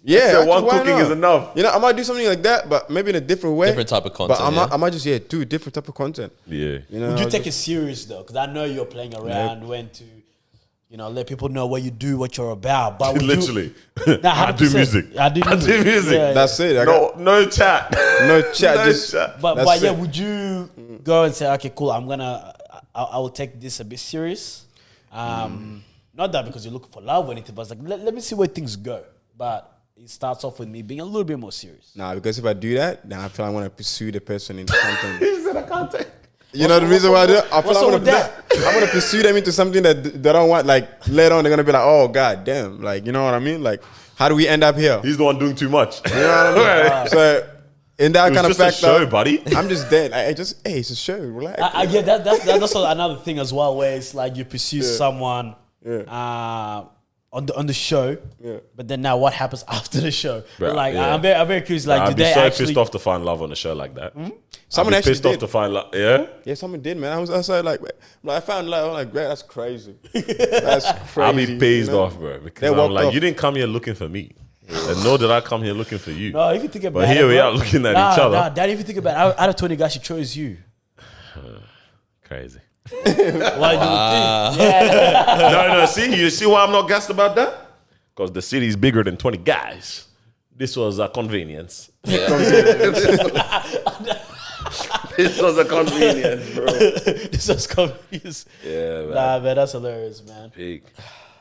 Yeah, So actually, one why cooking not? is enough. You know, I might do something like that, but maybe in a different way. Different type of content, But I might, yeah. I might just do different type of content. Yeah. You know, Would you I'll take it just- serious though? Because I know you're playing around, when to, let people know what you do, what you're about. But would you- Literally. Nah, I do 100%. music. I do music. Yeah, That's it. I No, got no chat. no chat. No just chat. But that's yeah, it. would you go and say, okay, cool, I will take this a bit serious? Not that because you're looking for love or anything, but it's like, let me see where things go. But it starts off with me being a little bit more serious. Nah, because if I do that, then I feel I want to pursue the person into something. He said I can't take. You know the reason why I do it? I feel what's I up want with that? I want to pursue them into something that they don't want. Like later on, they're gonna be like, "Oh God, damn!" Like you know what I mean? Like, how do we end up here? He's the one doing too much. You know what I mean? So in that It was kind of just a factor, show, buddy. I'm just dead. It's a show. Relax. Yeah, that's also another thing as well, where it's like you pursue someone on the show, but then now what happens after the show? Bruh, like yeah. I'm very curious. Like, I'd do be they so actually? pissed off to find love on a show like that. Someone I'd be actually pissed off did. to find love. Yeah? Yeah, someone did, man. I was like, I found love. I'm like, "Great, that's crazy. That's crazy." I'll be pissed you know? off, bro. They Because I'm walked like, off. you didn't come here looking for me. And nor did I come here looking for you. No, if you think about But it, here we bro. are looking at Nah, each other. Nah, Daddy, if you think about it, out of 20 guys, she chose you. Crazy. Why do you think? Yeah. No, see, you see why I'm not gassed about that? Because the city's bigger than 20 guys. This was a convenience. This was a convenience, bro. This was confused. Yeah, man. Nah, man, that's hilarious, man. Big.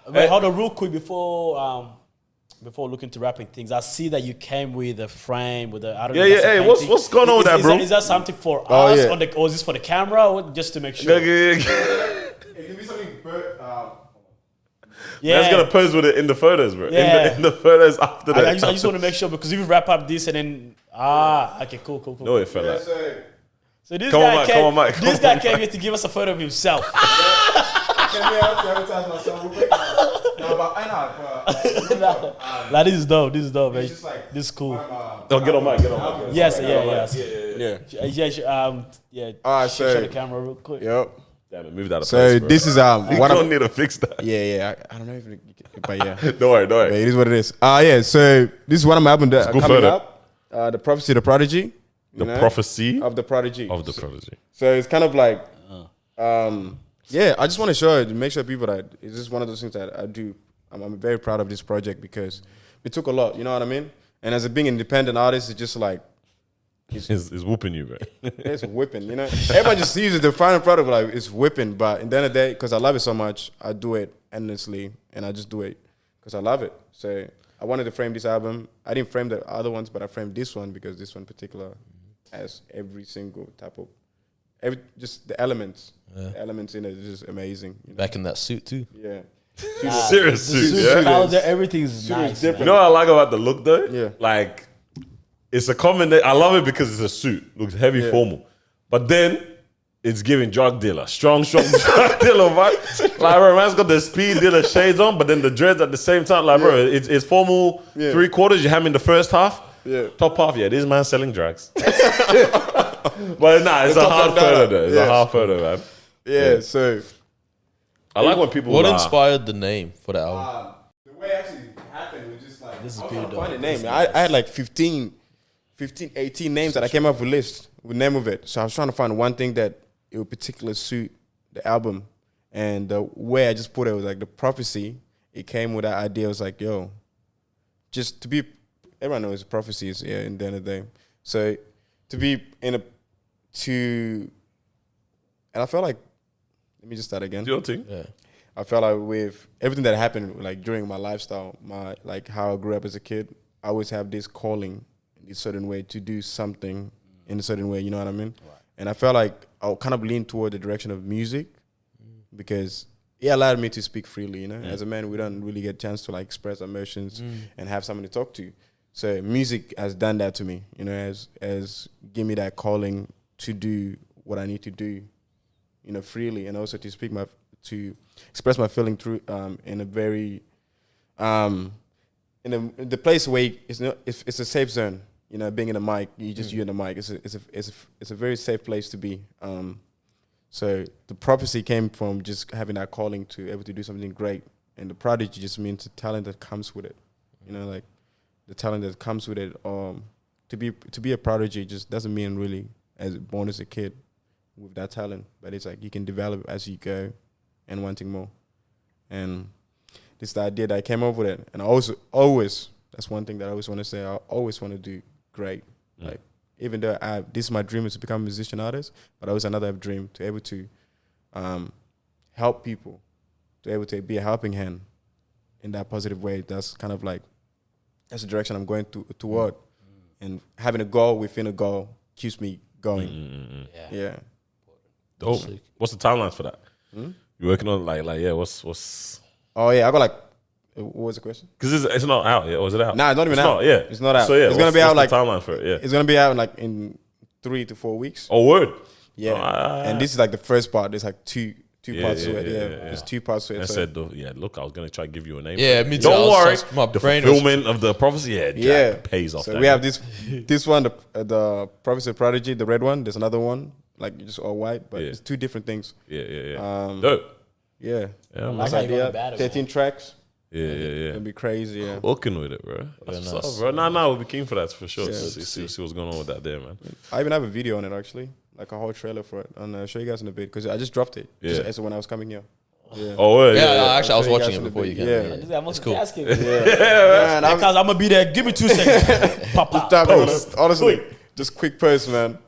Wait, hold on, real quick before looking to wrapping things. I see that you came with a frame with a. I don't know. Yeah, that's a hey, painting. what's going on with that, bro? Is that something for Oh, us, yeah. or is this for the camera, or just to make sure? Man's Give me something, gonna pose with it in the photos, bro. Yeah. In the photos after that. I just want to make sure because if you wrap up this and then okay, cool. No, it fell out. So this Come on, guy Mike, came. come on, Mike, This come guy on, came here to give us a photo of himself. Like this is dope. This is dope, man. This is cool. Oh, get on mic, get on mic. Yes, Yeah. yeah. Alright, Show so the camera real quick. yep. Damn it, move that out of So place, bro. this is You one don't of need to fix that. yeah. I don't know if it, but yeah. Don't worry, don't But worry. it is what it is. Yeah. So this is one of my albums that are good coming photo. up. The Prophecy of the Prodigy. The you know, prophecy of the Prodigy. of the prodigy. So it's kind of like, yeah. I just want to show it, make sure people that it's just one of those things that I do. I'm very proud of this project because it took a lot. You know what I mean? And as a being independent artist, it's just like It's whooping you, bro. it's whipping. You know, everybody just sees it, the final product, like it's whipping. But in the end of the day, because I love it so much, I do it endlessly, and I just do it because I love it. So I wanted to frame this album. I didn't frame the other ones, but I framed this one because this one in particular has every single type of just the elements. The elements in it is just amazing. You know? Back in that suit too. Yeah. Serious suit, yeah. Everything's nice. different. You know what I like about the look though? Yeah. Like, it's a combination. I love it because it's a suit. Looks heavy, formal. But then, it's giving drug dealer. Strong drug dealer, vibe. Like, bro, man's got the speed dealer shades on, but then the dreads at the same time. Like, bro, it's formal 3/4. You have him in the first half. Yeah. Top half, this man's selling drugs. But nah, it's a top hard that photo up. though. It's Yeah. a hard photo, man. Yeah. So I like when people What are, inspired the name for the album? the way it actually happened was just like This is I was good, trying to though. find a name. I had like 18 names that I came up with a list with name of it. So I was trying to find one thing that it would particularly suit the album. And the way I just put it was like the prophecy. It came with that idea. It was like, yo, just to be, everyone knows prophecies, in the end of the day. So to be and I felt like, let me just start again. do your thing. Yeah. I felt like with everything that happened, like during my lifestyle, like how I grew up as a kid, I always have this calling in a certain way to do something in a certain way. You know what I mean? Right. And I felt like I kind of leaned toward the direction of music because it allowed me to speak freely. You know, as a man, we don't really get a chance to like express emotions and have someone to talk to. So music has done that to me. You know, as give me that calling to do what I need to do, you know, freely, and also to express my feeling through in a very in the place where it's a safe zone. You know, being in a mic, you in the mic. It's a very safe place to be. So the prophecy came from just having that calling to able to do something great, and the prodigy just means the talent that comes with it. You know, like the talent that comes with it. To be a prodigy just doesn't mean really as born as a kid with that talent, but it's like you can develop as you go and wanting more. And this is the idea that I came up with it. And I also always, that's one thing that I always want to say, I always want to do great. Like, even though this is my dream is to become a musician artist, but I always another dream to be able to help people, to be able to be a helping hand in that positive way. That's kind of like, that's the direction I'm going toward. And having a goal within a goal keeps me going. Yeah. Dope. What's the timelines for that? You're working on what's Oh yeah, I got like, what was the question? Because it's not out yet, or is it out? Nah, it's not even out. It's not out. So yeah, it's gonna be out like the timeline for it. Yeah, it's gonna be out like in 3 to 4 weeks. Oh, word. Yeah, and this is like the first part. There's like two parts to it. There's 2 parts to it. I said, look, I was gonna try to give you a name. Yeah, me too. Don't worry. My The brain fulfillment of the prophecy, Jack, pays off. So that we have this one, the Prophecy of Prodigy, the red one. There's another one, like just all white, but it's 2 different things. Yeah. Dope. Yeah. Like how you got the battle. 13 tracks. Yeah. It'll be crazy. Yeah. Working with it, bro. That's what's up, bro. Nah, we'll be keen for that for sure. See what's going on with that there, man. I even have a video on it actually, like a whole trailer for it, and I'll show you guys in a bit because I just dropped it. Yeah. Just as when I was coming here. Yeah. Oh, Actually, I was I'll show you watching guys it in a before you bit. came. Yeah. I'm It's cool. asking. Man, I'm Because I'm gonna be there. Give me 2 seconds. Papa. honestly, just quick post, man.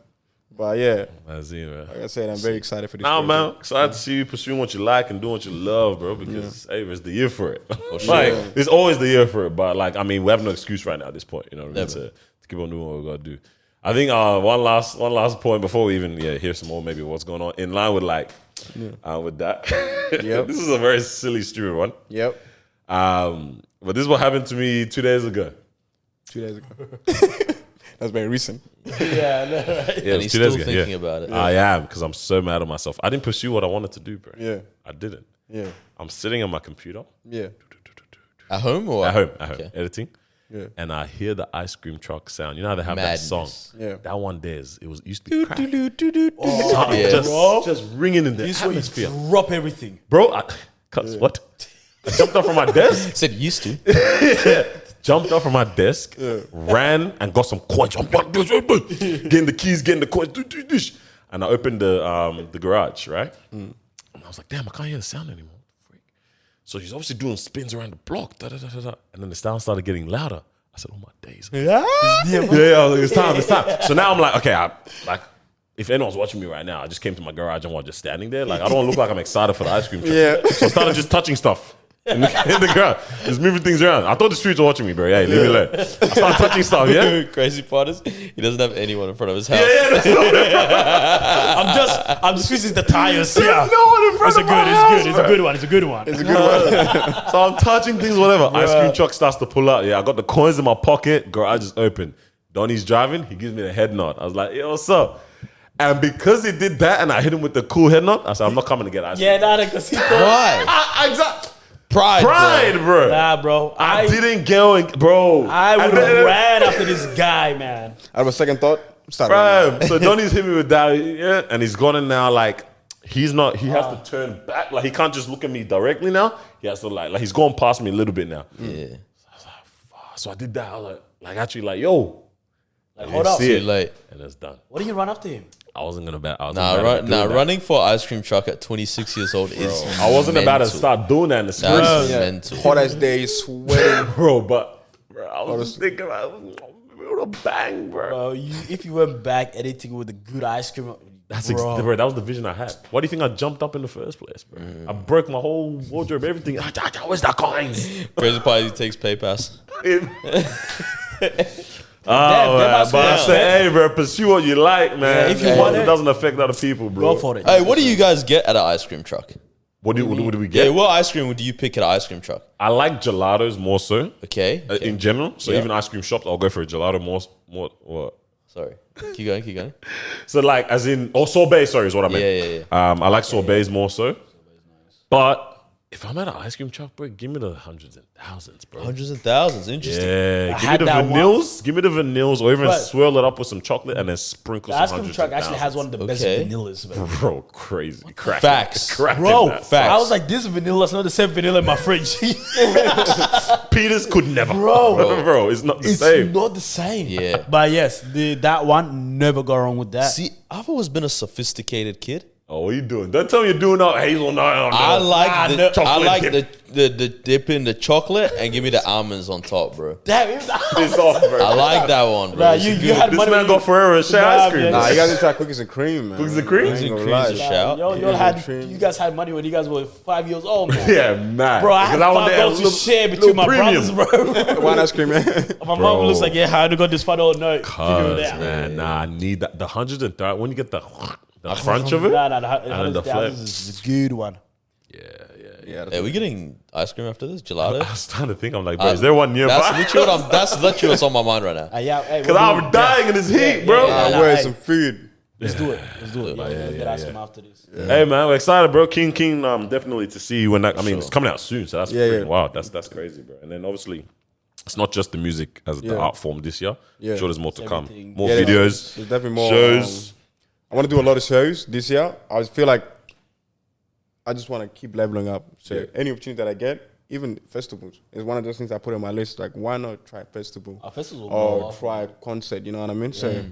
But yeah, man. like I said, I'm very excited for this. Nah, project. man, excited to see you pursuing what you like and doing what you love, bro. Because hey, it's the year for it. Like it's always the year for it. But like, I mean, we have no excuse right now at this point. You know what I mean? To keep on doing what we gotta do. I think one last point before we even hear some more maybe what's going on in line with like with that. This is a very silly, stupid one. Yep. But this is what happened to me 2 days ago. 2 days ago. That's very recent. Yeah, no, right. Yeah, And he's still thinking about it. I am because I'm so mad at myself. I didn't pursue what I wanted to do, bro. Yeah. I didn't. Yeah. I'm sitting on my computer. Yeah. At home or At home, Okay. editing. Yeah. And I hear the ice cream truck sound. You know how they have Madness. that song? Yeah. That one there used to be crack. Yeah. Just ringing in the This way you atmosphere. drop everything. Bro, what? I jumped up from my desk. Said used to. Jumped up from my desk, ran and got some coins. I'm like, getting the keys, getting the coins. And I opened the garage, right? And I was like, damn, I can't hear the sound anymore. Freak. So he's obviously doing spins around the block. And then the sound started getting louder. I said, oh my days. I was like, it's time. So now I'm like, okay, if anyone's watching me right now, I just came to my garage and was just standing there. Like, I don't want to look like I'm excited for the ice cream truck. Yeah. So I started just touching stuff. In the ground, just moving things around. I thought the streets were watching me, bro. Yeah, leave me alone. I started touching stuff. Yeah, Crazy part is he doesn't have anyone in front of his house. I'm just fixing the tires. There's Yeah. no one in front of my house, It's a good one. It's a good one. So I'm touching things, whatever. Ice cream truck starts to pull out. Yeah, I got the coins in my pocket. Garage is open. Donnie's driving. He gives me the head nod. I was like, yo, what's up? And because he did that and I hit him with the cool head nod, I said, I'm not coming to get ice cream. Yeah, nah, because he thought. Why? Exactly. Pride, bro. Nah, bro. I didn't go, bro. I would have ran after this guy, man. Out of a second thought, start. Bro, so Donnie's hit me with that, yeah, and he's gone in now. Like he has to turn back. Like he can't just look at me directly now. He has to like he's going past me a little bit now. Yeah. So I did that. I was like actually, like, yo, Like, hold up. see it, Too late. and it's done. What do you run after him? I wasn't gonna bet. Running for ice cream truck at 26 years old is I wasn't about to mental. start doing that in the spring, That's Yeah. mental. Hot as days, sweating. bro. But I was just thinking about a bang, bro. Bro, if you went back editing with a good ice cream, Bro, that was the vision I had. Why do you think I jumped up in the first place, bro? I broke my whole wardrobe, everything. Where's that coins? Crazy part is he takes PayPass. But I say, hey, bro, pursue what you like, man. Yeah, if you want it it, doesn't affect other people, bro. go for it. Hey, what do you guys get at an ice cream truck? What do we Yeah, get? what ice cream do you pick at an ice cream truck? I like gelatos more so Okay. in general. So Yeah. even ice cream shops, I'll go for a gelato more. What? Sorry. Keep going. So like, as in, sorbet. Sorry, is what I meant. Yeah. I like sorbets more so. But If I'm at an ice cream truck, bro, give me the hundreds and thousands, bro. Hundreds and thousands. Interesting. Yeah, give me had the that vanillas. Give me the vanillas, or even Right. swirl it up with some chocolate and then sprinkle The some ice cream hundreds truck and actually has one of the best Okay. vanillas, man. Bro, crazy. Cracking. Facts. Cracking Bro, that. Facts. I was like, this vanilla's not the same vanilla in my fridge. Peters could never. Bro. Bro, it's not the It's same. not the same. Yeah. But yes, that one never go wrong with that. See, I've always been a sophisticated kid. Oh, what are you doing? Don't tell me you're doing out hazelnut. I like the chocolate I like dip. the dip in the chocolate and give me the almonds on top, bro. Damn, it was Piss off, bro. I like that one, bro. Nah, It's you good. had This money man when got you- Ferrero Rocher ice cream. Nah, Nah, you guys need to try cookies and cream, man. Cookies and cream? I ain't Cookies and gonna cream lie. is a shout. Y'all had, Cream. you guys had money when you guys were 5 years old, man. Yeah, man. Bro, I had $5 to share between my brothers, bro. One ice cream, man. My mom looks like, yeah, how to got this $5 note? Figure it Cuz, out. man, nah, I need that. The 130, when you get the crunch of it, Nah, the and the flavor. is a good one. Yeah. Are we getting ice cream after this? I Gelato? was trying to think. I'm like, bro, is there one nearby? That's literally what's on my mind right now. Yeah, hey, Because I'm dying in this heat, bro. yeah. Where's hey. some food? Let's do it. Let's do it. Yeah, let's get ice cream after this. Hey, man, we're excited, bro. King, definitely to see you when that. I mean, it's coming out soon, so that's freaking wild. That's crazy, bro. And then obviously, it's not just the music as the art form this year. Yeah. I'm sure there's more to come. everything. More Yeah, videos, there's definitely more shows. I want to do a lot of shows this year. I just feel like I just want to keep leveling up. So any opportunity that I get, even festivals, is one of those things I put on my list. Like, why not try festival Our festival will or go off, try concert? You know what I mean? So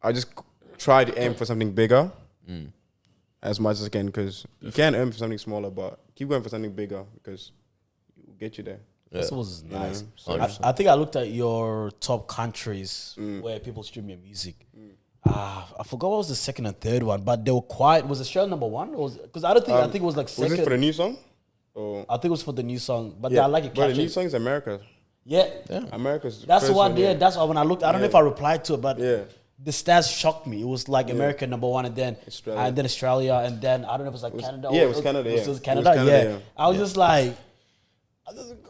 I just try to aim for something bigger as much as I can, because you can aim for something smaller, but keep going for something bigger because it will get you there. Festivals is nice. So- I think I looked at your top countries where people stream your music. I forgot what was the second and third one, but they were quiet. Was Australia number one? Because I don't think I think it was like Was second. this for the new song? Or I think it was for the new song, but I like it. But the new captured. song is America. Yeah, America's that's the first one. Yeah, yeah. that's when I looked. I don't know if I replied to it, but Yeah. the stats shocked me. It was like America number one, and then Australia. and then I don't know if it was like Canada. yeah, or- it was Canada, It yeah. was It Canada. was Canada, yeah. yeah. I was just like,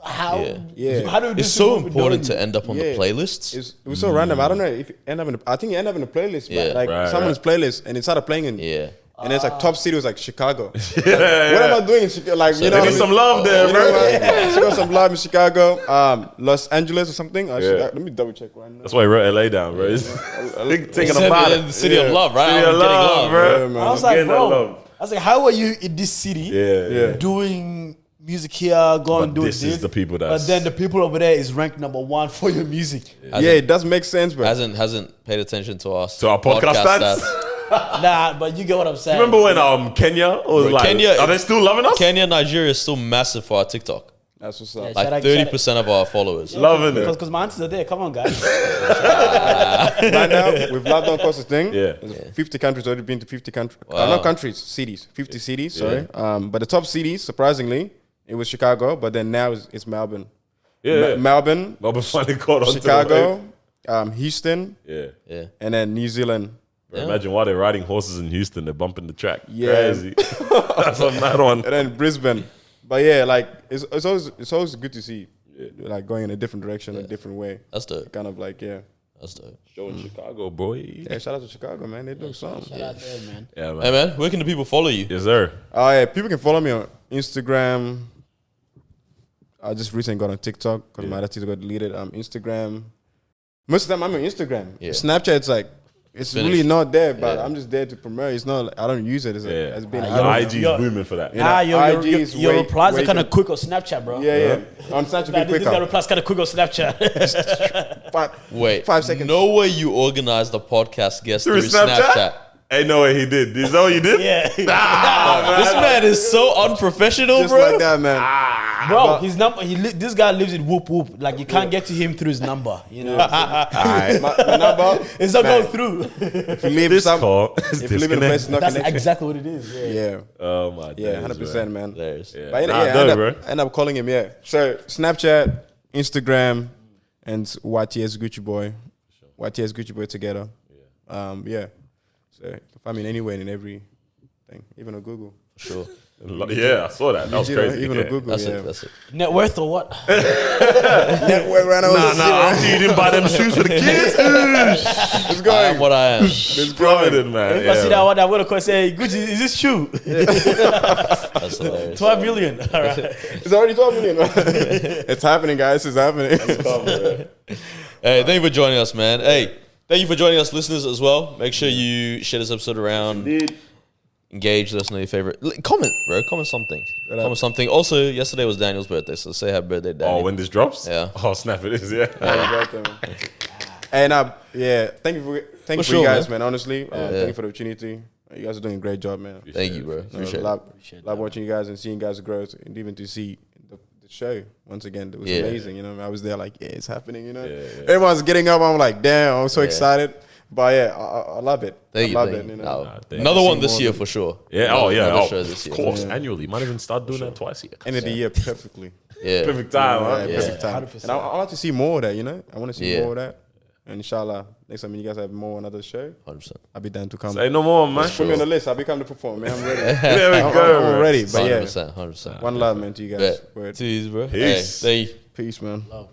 how? Yeah. How do we do It's so this important without to end up on the Yeah. playlists. It was so random. I don't know if it end up in. I think it ended up in a playlist. Yeah. Yeah, like Right, someone's playlist, and it started playing in. Yeah. And it's like top city was like Chicago. What yeah. am I doing in Chicago? Like you know, They what I need mean? some love there, You bro. know what? She got some love in Chicago, Los Angeles or something. Let me double check right now. That's why he wrote LA down, bro. He's thinking Said about in the it. city of love, right? City I'm of getting love, bro. Yeah, man. I was I'm like, getting that bro. love. I was like, how are you in this city? Yeah. Doing music here, going But doing this is the people But that's- then the people over there is ranked number one for your music. Yeah, it does make sense, bro. Hasn't paid attention to us. To our podcast stats. Nah, but you get what I'm saying. Remember when Kenya was Bro, like, Kenya- are they still loving us? Kenya, Nigeria is still massive for our TikTok. That's what's up. Yeah, Like shout out- 30% of our followers. Loving it. Because my aunties are there. Come on, guys. Right now, we've locked down across the thing. Yeah. There's 50 countries, already been to 50 countries. Wow. Not countries, cities. 50 cities, sorry. But the top cities, surprisingly, it was Chicago, but then now it's Melbourne. Yeah. Melbourne, Melbourne finally caught on to the Chicago, Houston, wave. Yeah. Yeah. and then New Zealand. Bro, imagine while they're riding horses in Houston, they're bumping the track. Yeah. Crazy. That's a mad one. And then Brisbane. But yeah, like it's always good to see, like going in a different direction, a different way. That's dope. Kind of like That's dope. Show in Chicago, boy. Yeah, shout out to Chicago, man. They're doing something. Shout out there, man. Yeah, man. Hey man, where can the people follow you? Yes, sir. Oh yeah, people can follow me on Instagram. I just recently got on TikTok because my other TikTok got deleted. Instagram. Most of the time I'm on Instagram. Yeah. Snapchat's like it's Finished. really not there, but Yeah. I'm just there to promote. It's not. Like, I don't use it as Yeah. being. Ah, Your yo, IG is yo. booming for that. You know, your IG is way- replies way are kind of good. quick on Snapchat, bro. Yeah. On Snapchat, Nah, be this guy quicker. replies kind of quick on Snapchat. Wait, 5 seconds. No way you organized the podcast guest Through through Snapchat? Snapchat. Ain't no way he did. Is that what you did? yeah. This man is so unprofessional, Just bro. like that, man. Bro, his number. This guy lives in Whoop Whoop. Like you can't get to him through his number. You know, Alright, my number. it's not man, going through. If you leave This some, call is if you live in a place not That's connected, exactly what it is. Yeah. yeah, Oh my yeah, days, 100%, man. There's Yeah. But Nah, I dope, bro. end up calling him, yeah. So Snapchat, Instagram, and YTS Gucciboi. YTS Gucciboi together. Yeah. So you can find me anywhere and in everything, even on Google. sure. Yeah, I saw that. That was crazy. Even yeah. on Google, That's yeah. it. That's it. Net worth or what? Net worth right now is After you didn't buy them shoes for the kids, it's I going. am what I am. It's plummeted, going. man. If I see that one, I'm gonna call say, Gucci, is this true? That's hilarious. 12 million. All right. It's already 12 million. It's happening, guys. It's happening. Hey, thank you for joining us, man. Hey, thank you for joining us, listeners, as well. Make sure you share this episode around. Engage. Let us know your favorite. Comment, bro. Comment something. Comment something. Also, yesterday was Daniel's birthday, so say happy birthday, Daniel. Oh, when this drops? Yeah. Oh, snap! It is. Yeah. And yeah, thank you for sure, you guys, man. man. Honestly, thank you for the opportunity. You guys are doing a great job, man. Thank you, bro. Appreciate it. Love watching you guys and seeing you guys' growth, and even to see the show once again. It was amazing. You know, I was there like, yeah, it's happening. You know, everyone's getting up. I'm like, damn, I'm so excited. But yeah, I love it. Thank you. I love it. You know? Another one this year for sure. Yeah. Another show this Of year. course, annually. Might even start doing that twice a year. End of the year perfectly. Yeah. Perfect time, huh? Yeah, perfect time. 100%. And I like to see more of that. You know, I want to see Yeah. more of that. And inshallah, next time you guys have more on another show, 100%. I'll be down to come. Say no more, man. Put me on the list. I'll become the performer, man. I'm ready. There we go. I'm ready. But yeah, 100%. 100%. one love, man, to you guys. Bet. Word. Cheers, bro. Peace. Hey, Peace, man. Love.